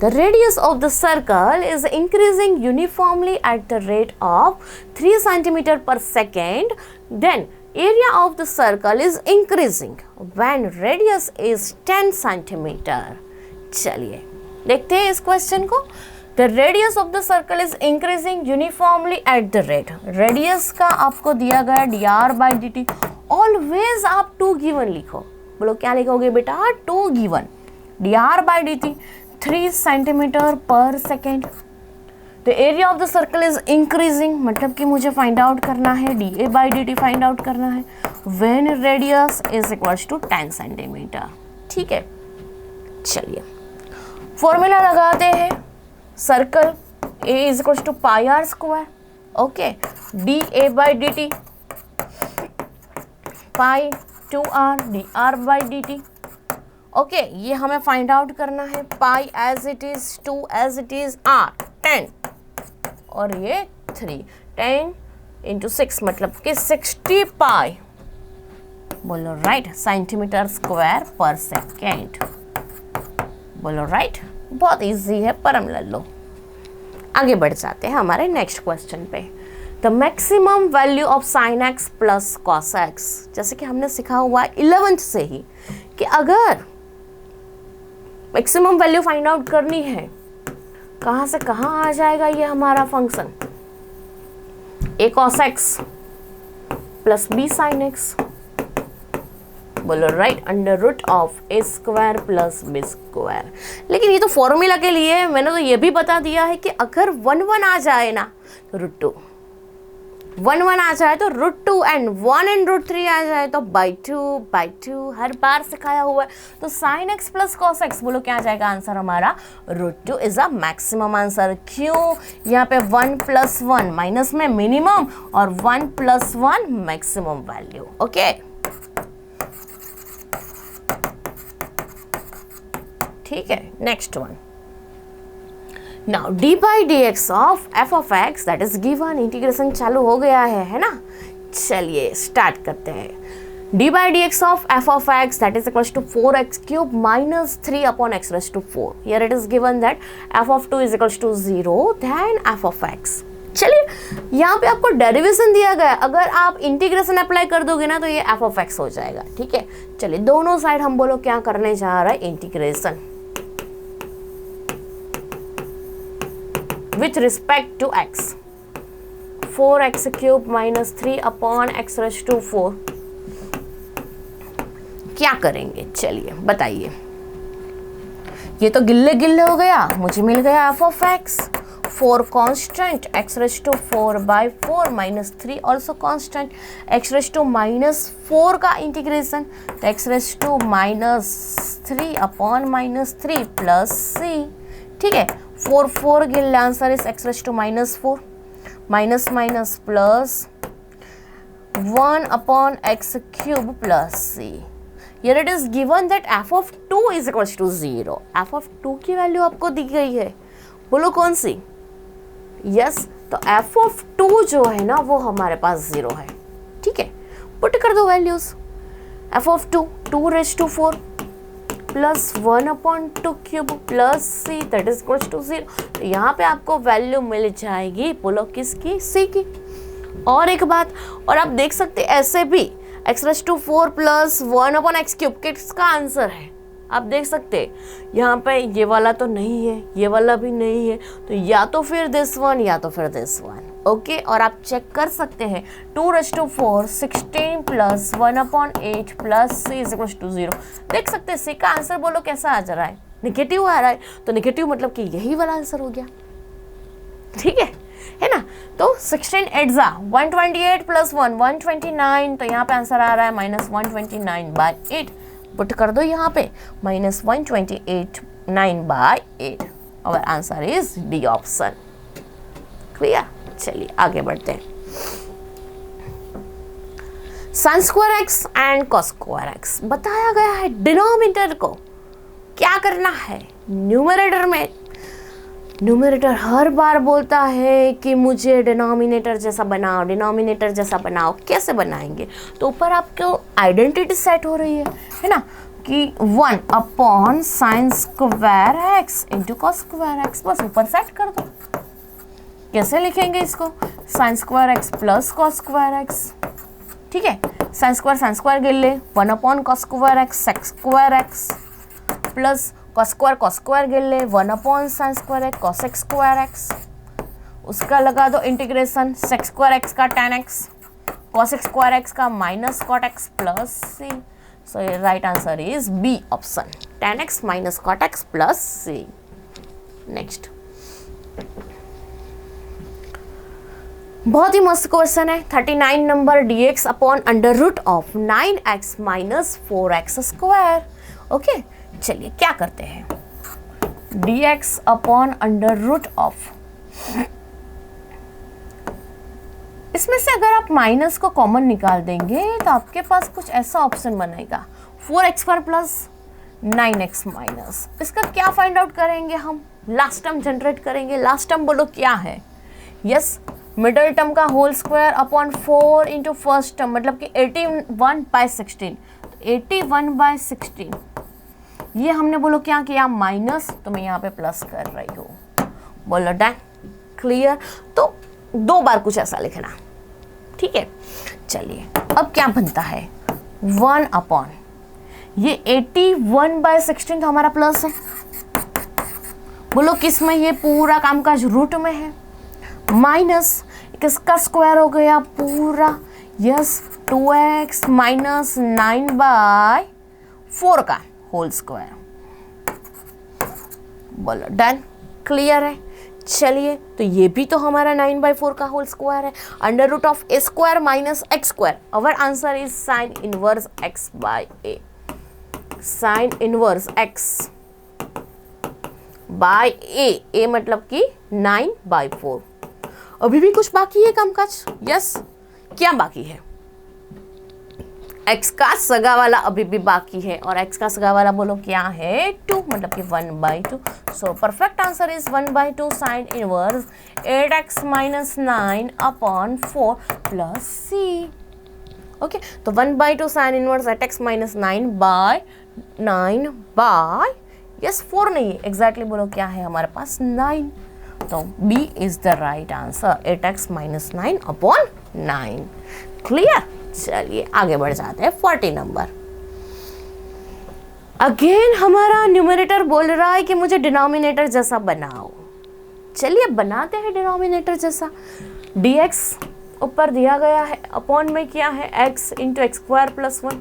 [SPEAKER 1] The radius of the circle is increasing uniformly at the rate of 3 centimeter per second. Then area of the circle is increasing when radius is 10 centimeter. चलिए देखते हैं इस क्वेश्चन को. The radius of the circle is increasing uniformly at the rate. Radius का आपको दिया गया dr by dt. Always आप 2 given लिखो. बोलो क्या लिखोगे बेटा? 2 given dr by dt 3 centimetre पर second. The area of the circle is increasing, मतलब कि मुझे फाइंड आउट करना है dA by dt find out करना है when radius is equals to 10 centimetre. ठीक है, चलिए फॉर्मूला लगाते हैं. Circle A is equals to pi r square. Okay, dA by dt pi 2r dr by dt. Okay, ये हमें फाइंड आउट करना है. Pi as it is, 2 as it is, r 10 और ये 3. 10 इंटू 6 मतलब कि 60 पाई, बोलो राइट, सेंटीमीटर स्क्वायर पर सेकेंड. बोलो राइट, बहुत इजी है, परम ले लो. आगे बढ़ जाते हैं हमारे नेक्स्ट क्वेश्चन पे. The maximum value of sine x plus cos x. जैसे कि हमने सीखा हुआ 11th से ही कि अगर मैक्सिमम वैल्यू फाइंड आउट करनी है, कहाँ से कहाँ आ जाएगा ये हमारा function. a cos x plus b sin x. बोलो right, under root of a square plus b square. लेकिन ये तो फॉर्मूला के लिए मैंने तो ये भी बता दिया है कि अगर 1 1 आ जाए ना तो रूट 2, 1 1 आ जाए तो रूट 2 एंड 1 एंड रूट 3 आ जाए तो बाई 2 हर बार सिखाया हुआ है. तो sine x plus cos x, बोलो क्या आ जाएगा आंसर हमारा? Root 2 is a maximum answer. क्यों? यहाँ पे 1 + 1 माइनस में मिनिमम और 1 + 1 मैक्सिमम वैल्यू. ओके, ठीक है, next one. Now d by dx of f of x that is given. Integration चालू हो गया है ना. चलिए स्टार्ट करते हैं. d by dx of f of x that is equals to 4x cube minus 3 upon x raise to 4. Here it is given that f of 2 is equals to 0 then f of x. चलिए यहाँ पे आपको डेरिवेशन दिया गया, अगर आप इंटीग्रेशन अप्लाई कर दोगे ना तो ये f of x हो जाएगा. ठीक है, चलिए दोनों साइड हम बोलो क्या करने जा रहा है? Integration with respect to x. 4x cube minus 3 upon x raise to 4. क्या करेंगे? चलिए बताइए. ये तो गिल्ले गिल्ले हो गया, मुझे मिल गया f of x. 4 constant, x raise to 4 by 4 minus 3 also constant. x raise to minus 4 का इंटीग्रेशन तो x raise to minus 3 upon minus 3 plus c. ठीक है, 4 4 गिल्ले, answer is x raise to minus 4 minus minus plus 1 upon x cube plus c. Here it is given that f of 2 is equals to 0. f of 2 की वैल्यू आपको दी गई है, बोलो कौन सी? यस, तो f of 2 जो है ना वो हमारे पास 0 है. ठीक है, पुट कर दो values. f of 2 2 raise to 4 plus 1 upon 2 cube plus c that is equals to 0. तो यहाँ पे आपको वैल्यू मिल जाएगी, बोलो किसकी? c की. और एक बात और आप देख सकते ऐसे भी x raise to 4 plus 1 upon x cube किसका आंसर है? आप देख सकते यहाँ पे ये वाला तो नहीं है, ये वाला भी नहीं है, तो या तो फिर दिस वन या तो फिर दिस वन. ओके, और आप चेक कर सकते हैं 2 raise to 4 16 plus 1 upon 8 plus c is equals to 0. देख सकते हैं c का आंसर बोलो कैसा आ जा रहा है? निगेटिव आ रहा है. तो निगेटिव मतलब कि यही वाला आंसर हो गया. ठीक है ना. तो 16 8 128 प्लस 1 129. तो यहाँ पे आंसर आ रहा है माइनस 129 बाई 8. पुट कर दो यहाँ पे माइनस 128 9 बाई 8. और answer is D option. Clear? चलिए आगे बढ़ते हैं. Sign square x and cos square x बताया गया है. डिनोमिनेटर को क्या करना है? न्यूमरेटर में. न्यूमरेटर हर बार बोलता है कि मुझे डिनोमिनेटर जैसा बनाओ, डिनोमिनेटर जैसा बनाओ. कैसे बनाएंगे? तो ऊपर आपको आइडेंटिटी सेट हो रही है ना. कि 1 upon sine square x into cos square x, बस ऊपर सेट कर दो। कैसे लिखेंगे इसको? Sine square x plus cos square x, ठीक है। साइन स्क्वायर गिन ले, 1 upon cos square x sec square x plus cos square गिन ले, 1 upon sine square x cos x square x. उसका लगा दो इंटीग्रेशन, सेक स्क्वायर एक्स का tan x, cos x square x का minus cot x plus c. So right answer is B option, tan x minus cot x plus c. Next, बहुत ही मस्त क्वेश्चन है, 39 number, dx upon under root of 9x minus 4x square. Okay, चलिए क्या करते हैं, dx upon under root of, इसमें से अगर आप माइनस को कॉमन निकाल देंगे तो आपके पास कुछ ऐसा ऑप्शन बनेगा 4x square plus 9x minus. इसका क्या फाइंड आउट करेंगे हम? लास्ट टर्म जनरेट करेंगे। लास्ट टर्म बोलो क्या है? यस, मिडल टर्म का whole square upon 4 into first term, मतलब कि 81/16। तो 81/16 ये हमने बोलो क्या किया? माइनस, तो मैं यहाँ पे प्लस कर रही हूँ। बोलो डन, क्लियर? तो 2 बार कुछ ऐसा लिखना, ठीक है। चलिए अब क्या बनता है, 1 अपॉन ये 81/16 तो हमारा प्लस है। बोलो किस में? ये पूरा कामकाज रूट में है। माइनस किसका स्क्वायर हो गया? पूरा, यस, 2x माइनस 9/4 का होल स्क्वायर। बोलो डन, क्लियर है? चलिए, तो ये भी तो हमारा 9/4 का होल स्क्वायर है। Under root of a square minus x square, our answer is sine inverse x by a. Sine inverse x by a, a मतलब कि 9/4। अभी भी कुछ बाकी है कामकाज? यस, क्या बाकी है? x का सगा वाला अभी भी बाकी है, और x का सगा वाला बोलो क्या है? 2, मतलब कि 1/2। So perfect answer is 1/2 sine inverse 8x minus 9 upon 4 plus c. Okay, तो 1/2 sine inverse 8x minus 9 by yes 4 नहीं है, एग्जैक्टली बोलो क्या है हमारे पास? 9। तो B is the right answer, 8x minus 9 upon 9। Clear? चलिए आगे बढ़ जाते हैं, 40 नंबर। अगेन हमारा न्यूमरेटर बोल रहा है कि मुझे डिनोमिनेटर जैसा बनाओ। चलिए बनाते हैं डिनोमिनेटर जैसा। dx ऊपर दिया गया है, अपॉन में क्या है? x into x square plus 1।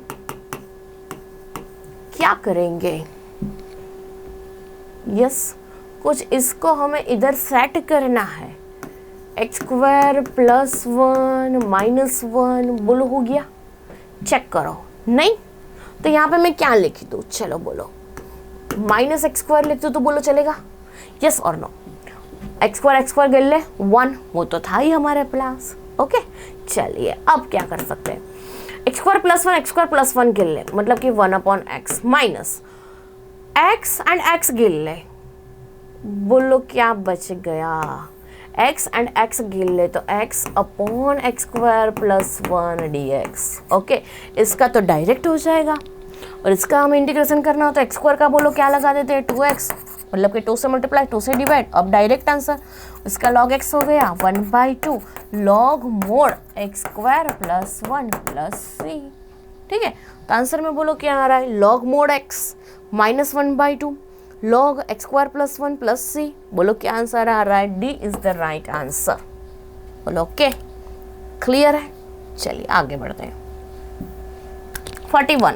[SPEAKER 1] क्या करेंगे? यस, कुछ इसको हमें इधर सेट करना है। एक्स स्क्वायर प्लस 1 माइनस 1, बोलो हो गया? चेक करो। नहीं तो यहाँ पे मैं क्या लिख दूँ? चलो बोलो, माइनस एक्स स्क्वायर लिख दो तो बोलो चलेगा? यस और नो? एक्स स्क्वायर गिन ले, 1, वो तो था ही हमारे प्लस। ओके, चलिए अब क्या कर सकते हैं? एक्स स्क्वायर प्लस 1 गिन ले, मतलब कि 1 upon x minus x and x गिन ले, बोलो क्या बच गया? x एंड x गिन ले तो x upon x square plus 1 dx। Okay, इसका तो डायरेक्ट हो जाएगा, और इसका हमें इंटीग्रेशन करना हो तो एक्स स्क्वायर का बोलो क्या लगा देते हैं? 2x, मतलब कि 2 से मल्टीप्लाई 2 से डिवाइड। अब डायरेक्ट आंसर, इसका लॉग x हो गया 1/2 log mod x square plus 1 plus c. ठीक है, तो आंसर में बोलो क्या आ रहा है? Log mod x minus 1/2 log x square plus 1 plus c. बोलो क्या आंसर आ रहा है? D is the right answer. बोलो ओके, क्लियर है? चलिए आगे बढ़ते हैं। 41,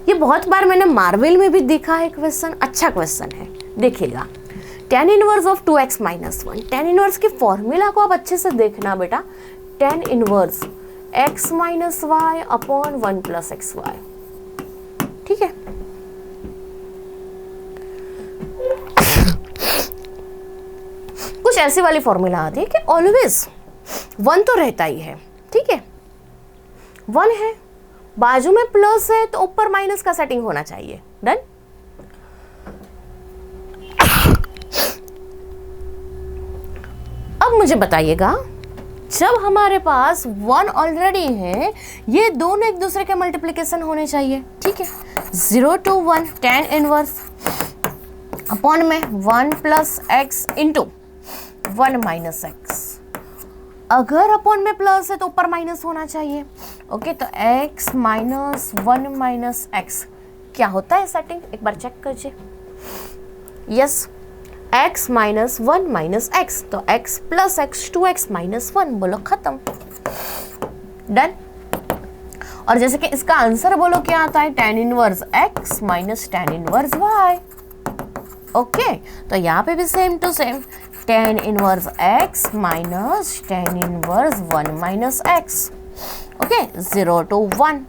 [SPEAKER 1] ये बहुत बार मैंने मार्वेल में भी देखा है क्वेश्चन, अच्छा क्वेश्चन है, देखिएगा। tan inverse of 2x minus 1। tan inverse की फॉर्मूला को आप अच्छे से देखना बेटा। tan inverse x minus y upon 1 plus x y. ठीक है, कुछ ऐसी वाली फॉर्मूला आती है कि ऑलवेज 1 तो रहता ही है। ठीक है, 1 है, बाजू में प्लस है तो ऊपर माइनस का सेटिंग होना चाहिए। डन। अब मुझे बताइएगा जब हमारे पास 1 ऑलरेडी है, ये दोनों एक दूसरे के मल्टीप्लिकेशन होने चाहिए, ठीक है। 0 to 1 tan इनवर्स अपॉन में 1 plus x into 1 minus x. अगर अपॉन में प्लस है तो ऊपर माइनस होना चाहिए, ओके। तो x माइनस 1 माइनस एक्स क्या होता है सेटिंग, एक बार चेक कीजिए। Yes, x minus 1 minus x, तो x plus x 2x minus 1, बोलो खत्म, डन। और जैसे कि इसका आंसर बोलो क्या आता है, tan inverse x minus tan inverse y, okay. तो यहाँ पे भी same to same tan inverse x minus tan inverse 1 minus x, okay. 0 to 1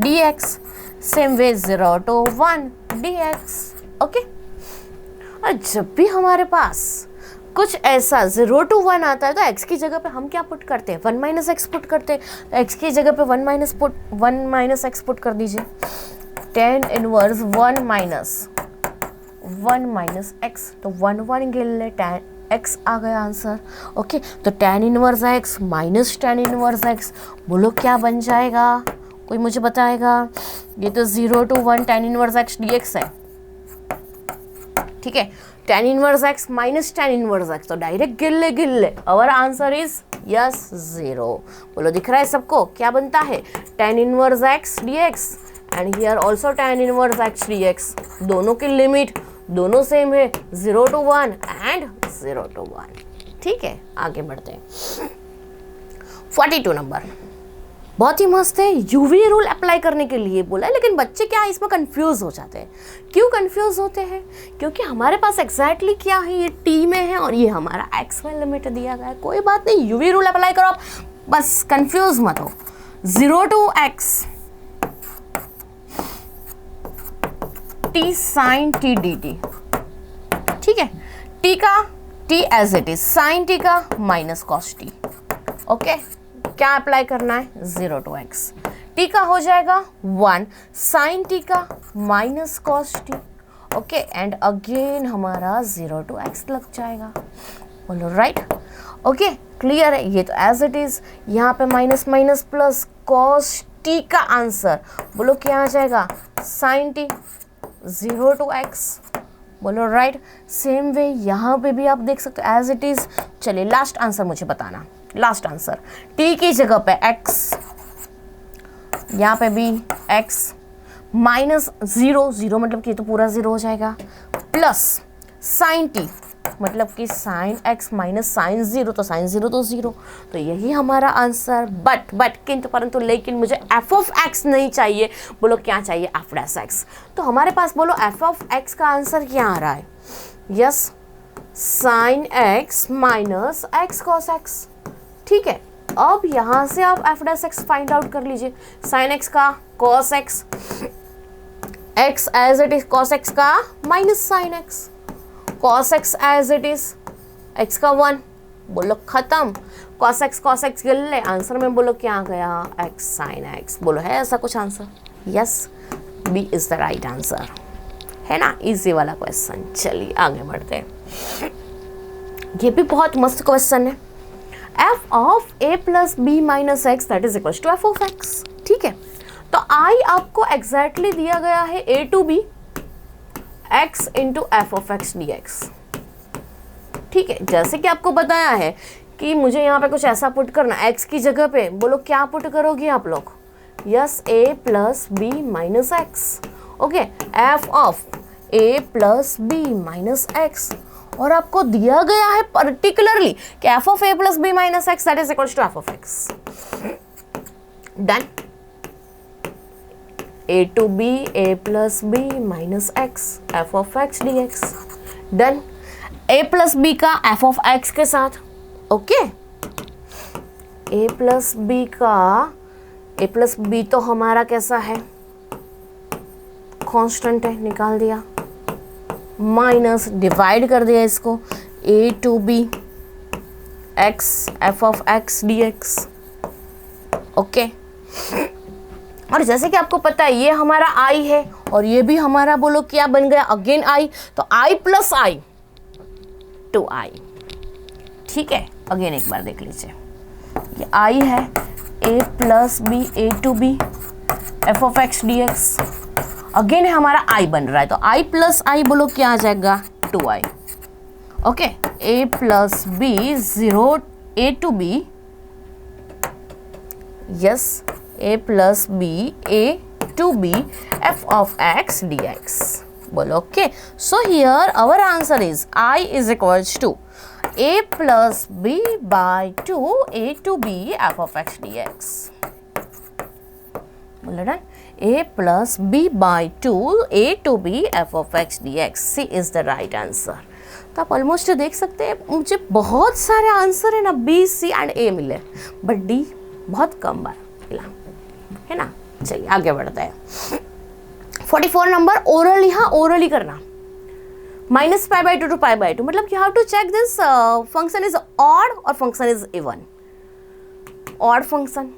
[SPEAKER 1] dx, same way 0 to 1 dx, okay. और जब भी हमारे पास कुछ ऐसा 0 to 1 आता है तो x की जगह पे हम क्या पुट करते हैं, 1 माइनस एक्स पुट करते हैं। तो x की जगह पे 1 माइनस एक्स पुट कर दीजिए। tan इनवर्स 1 माइनस एक्स, तो 1 1 गिन ले, tan x आ गया आंसर, ओके। तो tan inverse x minus tan inverse x, बोलो क्या बन जाएगा, कोई मुझे बताएगा। ये तो 0 to 1 tan inverse x dx है, ठीक है। tan inverse x minus tan inverse x, तो डायरेक्ट गिन ले। आवर आंसर इज यस 0, बोलो दिख रहा है सबको क्या बनता है, tan inverse x dx and here also tan inverse x dx, दोनों की लिमिट दोनों सेम है, 0 to 1 एंड 0 to 1, ठीक है। आगे बढ़ते हैं। 42 नंबर बहुत ही मस्त है, यूवी रूल अप्लाई करने के लिए बोला है, लेकिन बच्चे क्या इसमें कंफ्यूज हो जाते हैं। क्यों कंफ्यूज होते हैं, क्योंकि हमारे पास एग्जैक्टली क्या है, ये टी में है और ये हमारा एक्स में लिमिट दिया गया है। कोई बात नहीं, यूवी रूल अप्लाई करो आप, बस कंफ्यूज मत हो। 0 to x t sine t d t, ठीक है। टी का t as it is, sine t का माइनस कॉस टी, ओके। क्या अप्लाई करना है, 0 to x, टी का हो जाएगा 1, साइन टी का minus cos t, okay. And again हमारा 0 to x लग जाएगा, बोलो राइट, ओके। क्लियर है, ये तो एज इट इज, यहाँ पे minus minus plus cos T का आंसर बोलो क्या आ जाएगा, साइन टी 0 to x, बोलो राइट। सेम वे यहाँ पे भी आप देख सकते हो एज इट इज। चलिए लास्ट आंसर मुझे बताना, लास्ट आंसर, t की जगह पे x, यहाँ पे भी x माइनस 0 मतलब कि तो पूरा 0 हो जाएगा, प्लस साइन t मतलब कि साइन x माइनस साइन 0, तो साइन 0 तो 0, तो यही हमारा आंसर। बट किंतु परंतु लेकिन मुझे f ऑफ x नहीं चाहिए, बोलो क्या चाहिए, f डैश x। तो हमारे पास बोलो f ऑफ x का आंसर क्या आ रहा है, yes sine x minus x cos x, ठीक है। अब यहां से आप f dash x find out कर लीजिए, साइन x का cos x, x as it is cos x का minus sine x, cos x as it is x का 1, बोलो खत्म। cos x गिन ले, आंसर में बोलो क्या आ गया, x साइन x, बोलो है ऐसा कुछ answer, yes B is the right answer, है ना, इजी वाला क्वेश्चन। चलिए आगे बढ़ते हैं, ये भी बहुत मस्त क्वेश्चन है। f of a plus B minus x that is equal to f of x, ठीक है। तो I आपको एग्जैक्टली दिया गया है a to b x into F of x d x, ठीक है। जैसे कि आपको बताया है कि मुझे यहाँ पे कुछ ऐसा पुट करना, x की जगह पे बोलो क्या पुट करोगे आप लोग, yes a plus B minus x, okay. f of a plus B minus x, और आपको दिया गया है पर्टिकुलरली कि f of a plus B minus x that is equal to f of x, done. a to b a plus b minus x f of x dx, done. a plus b का f ऑफ x के साथ, ओके। a प्लस b का a प्लस b तो हमारा कैसा है, कांस्टेंट है, निकाल दिया, माइनस डिवाइड कर दिया इसको, a to b x f of x dx, okay. और जैसे कि आपको पता है ये हमारा i है और ये भी हमारा बोलो क्या बन गया, अगेन i, तो i plus i to i, ठीक है। अगेन एक बार देख लीजिए, ये आई है a plus B A to B F of x d x. Again हमारा आई बन रहा है तो आई प्लस आई बोलो क्या आ जाएगा 2i। Okay, a plus B 0 a to B, yes a plus B a to B f of x dx बोलो। Okay, so here our answer is i is equals to a plus b by 2 a to b f of x dx बोलो done. a plus b by 2 a to b f of x dx, c is the right answer. तो आप ऑलमोस्ट देख सकते हैं मुझे बहुत सारे आंसर है ना बी सी एंड ए मिले, बट डी बहुत कम बार मिला है ना। चलिए आगे बढ़ते हैं। 44 नंबर ओरली, हाँ ओरली करना। Minus pi by 2 to pi by 2, मतलब you have to check this function is odd और function is even. Odd function,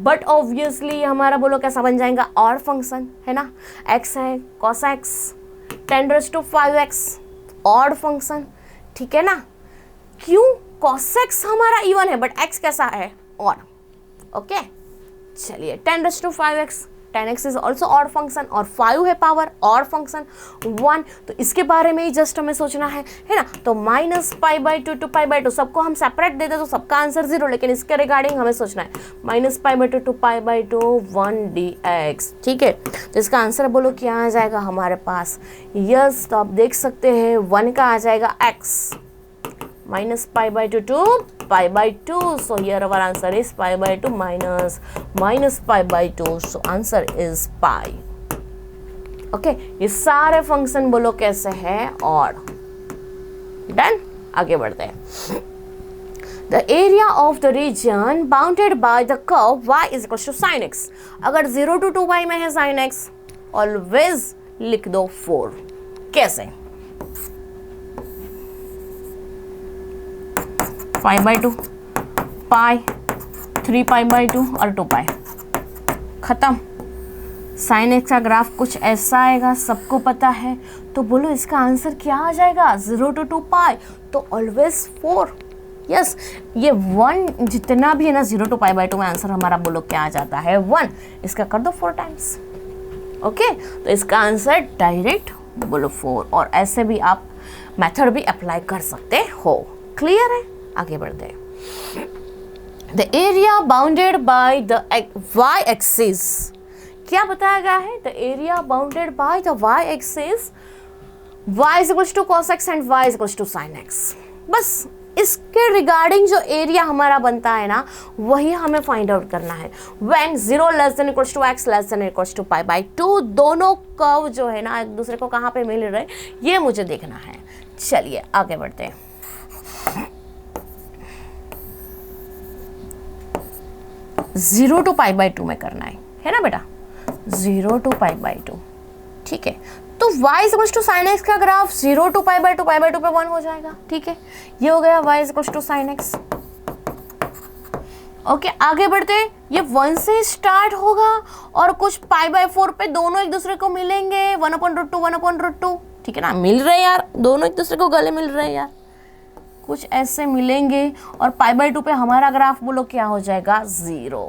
[SPEAKER 1] but obviously हमारा बोलो कैसा बन जाएगा ऑड फंक्शन है ना। x है cos x 10⁵ ऑड फंक्शन, ठीक है ना। क्यों? cos x हमारा इवन है बट x कैसा है ऑड। ओके, चलिए 10⁵x 10x is also odd function और 5 है पावर ऑड फंक्शन 1, तो इसके बारे में ही जस्ट हमें सोचना है ना। तो minus pi by 2 to pi by 2 सबको हम सेपरेट देते तो सबका आंसर 0, लेकिन इसके रिगार्डिंग हमें सोचना है minus pi by 2 to pi by 2 1 dx, ठीक है। तो इसका आंसर बोलो क्या आ जाएगा हमारे पास, यस। तो आप देख सकते हैं 1 का आ जाएगा x minus pi by 2 to pi by 2, so here our answer is pi by 2 minus pi by 2, so answer is pi। Okay, ये सारे फंक्शन बोलो कैसे है ऑड। डन, आगे बढ़ते हैं। The area of the region bounded by the curve y is equals to sin x, अगर 0 to 2y में है sin x ऑलवेज लिख दो 4। कैसे? 5 by 2 पाई 3 पाई बाई 2 और 2 पाई, खत्म। साइन एक्स का ग्राफ कुछ ऐसा आएगा, सबको पता है। तो बोलो इसका आंसर क्या आ जाएगा 0 to 2 पाई, तो ऑलवेज 4। यस, ये 1 जितना भी है ना 0 to पाई बाई 2 में आंसर हमारा बोलो क्या आ जाता है 1। इसका कर दो 4 टाइम्स। ओके, तो इसका आंसर डायरेक्ट बोलो 4, और ऐसे भी आप मेथड भी अप्लाई कर सकते हो। क्लियर है? आगे बढ़ते हैं। The area bounded by the y axis, क्या बताया गया है? The area bounded by the y axis y is equals to cos x and y is equals to sin x। बस इसके रिगार्डिंग जो एरिया हमारा बनता है ना वही हमें फाइंड आउट करना है। When 0 less than equals to x less than equals to pi by 2, दोनों कर्व जो है ना एक दूसरे को कहाँ पे मिल रहे ये मुझे देखना है। चलिए आगे बढ़ते हैं। 0 to पाई बाई 2 में करना है ना बेटा, 0 to पाई बाई 2, ठीक है। तो y is equals to sine x का ग्राफ 0 to पाई बाई 2 पे 1 हो जाएगा, ठीक है। ये हो गया y is equals to sine x. Okay, आगे बढ़ते हैं। ये 1 से स्टार्ट होगा और कुछ पाई बाई 4 पे दोनों एक दूसरे को मिलेंगे 1/√2 1/√2, ठीक है ना। मिल रहे यार, दोनों एक दूसरे को गले मिल रहे हैं यार, कुछ ऐसे मिलेंगे और पाई बाई 2 पे हमारा ग्राफ बोलो क्या हो जाएगा 0,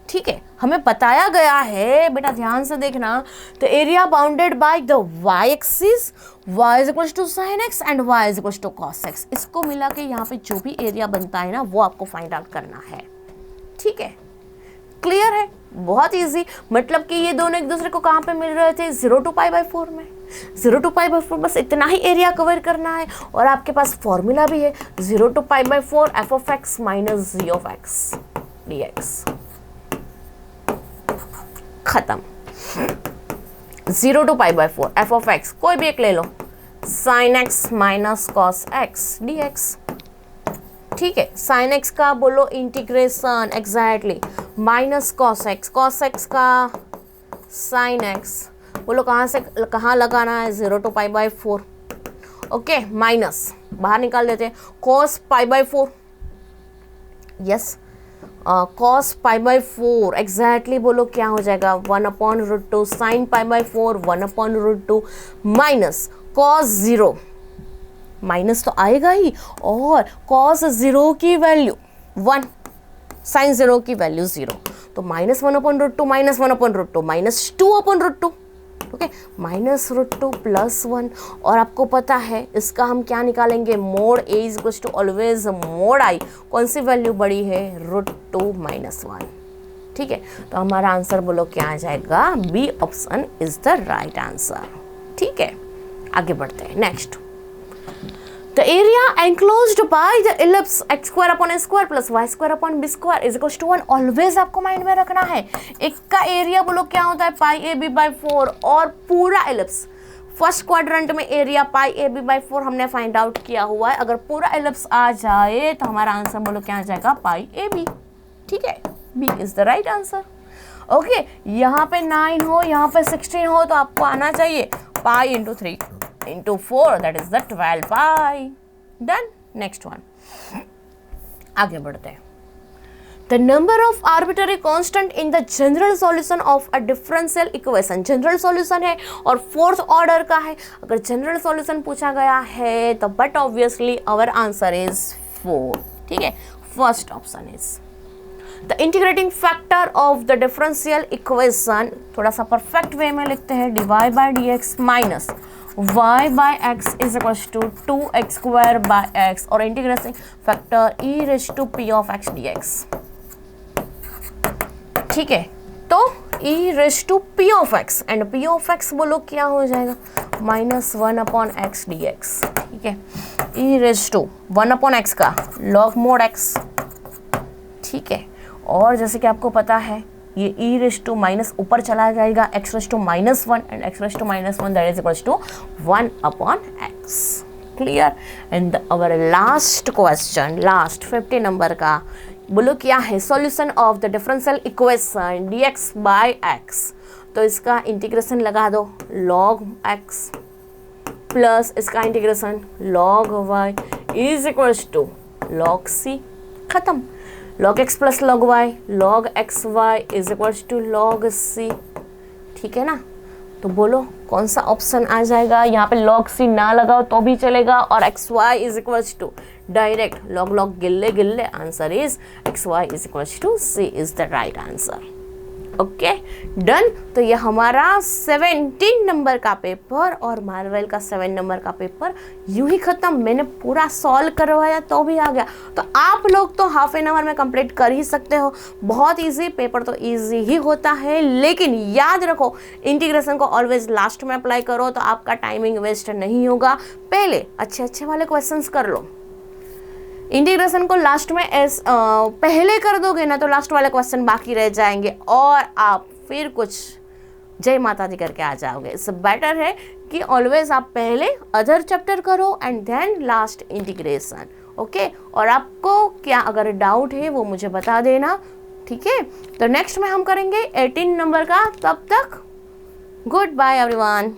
[SPEAKER 1] ठीक है। हमें बताया गया है बेटा, ध्यान से देखना, the area bounded by the y axis y is equals to sine x and y is equals to cos x। इसको मिला के यहाँ पे जो भी एरिया बनता है ना वो आपको फाइंड आउट करना है, ठीक है। क्लियर है? बहुत इजी। मतलब कि ये दोनों एक दूसरे को कहाँ पे मिल रहे थे 0 to पाई बाई 4 में। 0 to पाई बाई 4 बस इतना ही एरिया कवर करना है और आपके पास फॉर्मूला भी है 0 to pi by 4 f of x minus g of x dx। खत्म। 0 to pi by 4 f of x कोई भी एक ले लो, sin x minus cos x dx, ठीक है। sin x का बोलो integration exactly minus cos x का sin x बोलो कहाँ से कहाँ लगाना है 0 to pi by 4। Okay, minus बाहर निकाल देते हैं cos pi by 4, yes cos pi by 4 exactly बोलो क्या हो जाएगा 1/√2 sin pi by 4 1/√2 minus cos 0, minus तो आएगा ही, और cos 0 की वैल्यू 1, साइन जीरो की वैल्यू जीरो, तो -1/√2 -1/√2 -2/√2, ओके, -√2 +1। और आपको पता है इसका हम क्या निकालेंगे, mod a is equal to always mod i, कौन सी वैल्यू बड़ी है, √2 -1, ठीक है। तो हमारा आंसर बोलो क्या आ जाएगा, B option is the right answer, ठीक है। आगे बढ़ते हैं, next, the area enclosed by the ellipse x² + y² is equal to 1। Always आपको माइंड में रखना है, एक का एरिया बोलो क्या होता है, πab/4, और पूरा इलिप्स फर्स्ट क्वाड्रेंट में एरिया πab/4 हमने फाइंड आउट किया हुआ है। अगर पूरा इलिप्स आ जाए तो हमारा आंसर बोलो क्या आ जाएगा, πab, ठीक है, B is the right answer. Okay, यहाँ पे 9 हो, यहाँ पे 16 हो, तो आपको आना चाहिए pi into 3 into 4, that is the 12 pi. Done, next one, आगे बढ़ते हैं। The number of arbitrary constant in the general solution of a differential equation, general solution है और फोर्थ ऑर्डर का है। अगर जनरल सॉल्यूशन पूछा गया है तो but obviously our answer is 4, ठीक है। First option is the integrating factor of the differential equation, थोड़ा सा परफेक्ट वे में लिखते हैं, dy/dx minus y/x is equal to 2x² और इंटीग्रेटिंग फैक्टर e⁻p(x) dx, ठीक है। तो e⁻p(x) एंड p(x) बोलो क्या हो जाएगा, -1/x dx, ठीक है। e⁻1/x का log mod x, ठीक है। और जैसे कि आपको पता है ये e⁻- ऊपर चला जाएगा, x⁻1 and x⁻1 that is equal to 1/x, clear. And our last question, last 50 number का बोलो क्या है, solution of the differential equation dx/x, तो इसका इंटीग्रेशन लगा दो log x प्लस इसका integration log y is equal to log c, खत्म। log x plus log y, log xy is equal to log c, ठीक है ना। तो बोलो कौन सा ऑप्शन आ जाएगा, यहाँ पे log c ना लगाओ तो भी चलेगा, और xy is equal to direct log गिल्ले गिल्ले, answer is xy is equal to c is the right answer. Okay, done. तो ये हमारा 17 नंबर का पेपर और मार्वल का 7 नंबर का पेपर यूं ही खत्म। मैंने पूरा सॉल्व करवाया तो भी आ गया, तो आप लोग तो हाफ एन आवर में कंप्लीट कर ही सकते हो। बहुत इजी, पेपर तो इजी ही होता है, लेकिन याद रखो इंटीग्रेशन को ऑलवेज लास्ट में अप्लाई करो तो आपका टाइमिंग वेस्ट नहीं होगा। पहले अच्छे अच्छे वाले क्वेश्चंस कर लो, इंटीग्रेशन को लास्ट में पहले कर दोगे ना तो लास्ट वाले क्वेश्चन बाकी रह जाएंगे और आप फिर कुछ जय माता दी करके आ जाओगे। इससे बेटर है कि ऑलवेज आप पहले अदर चैप्टर करो and then last integration, okay. और आपको क्या अगर डाउट है वो मुझे बता देना, ठीक है। तो नेक्स्ट में हम करेंगे 18 नंबर का, तब तक गुड बाय एवरीवन।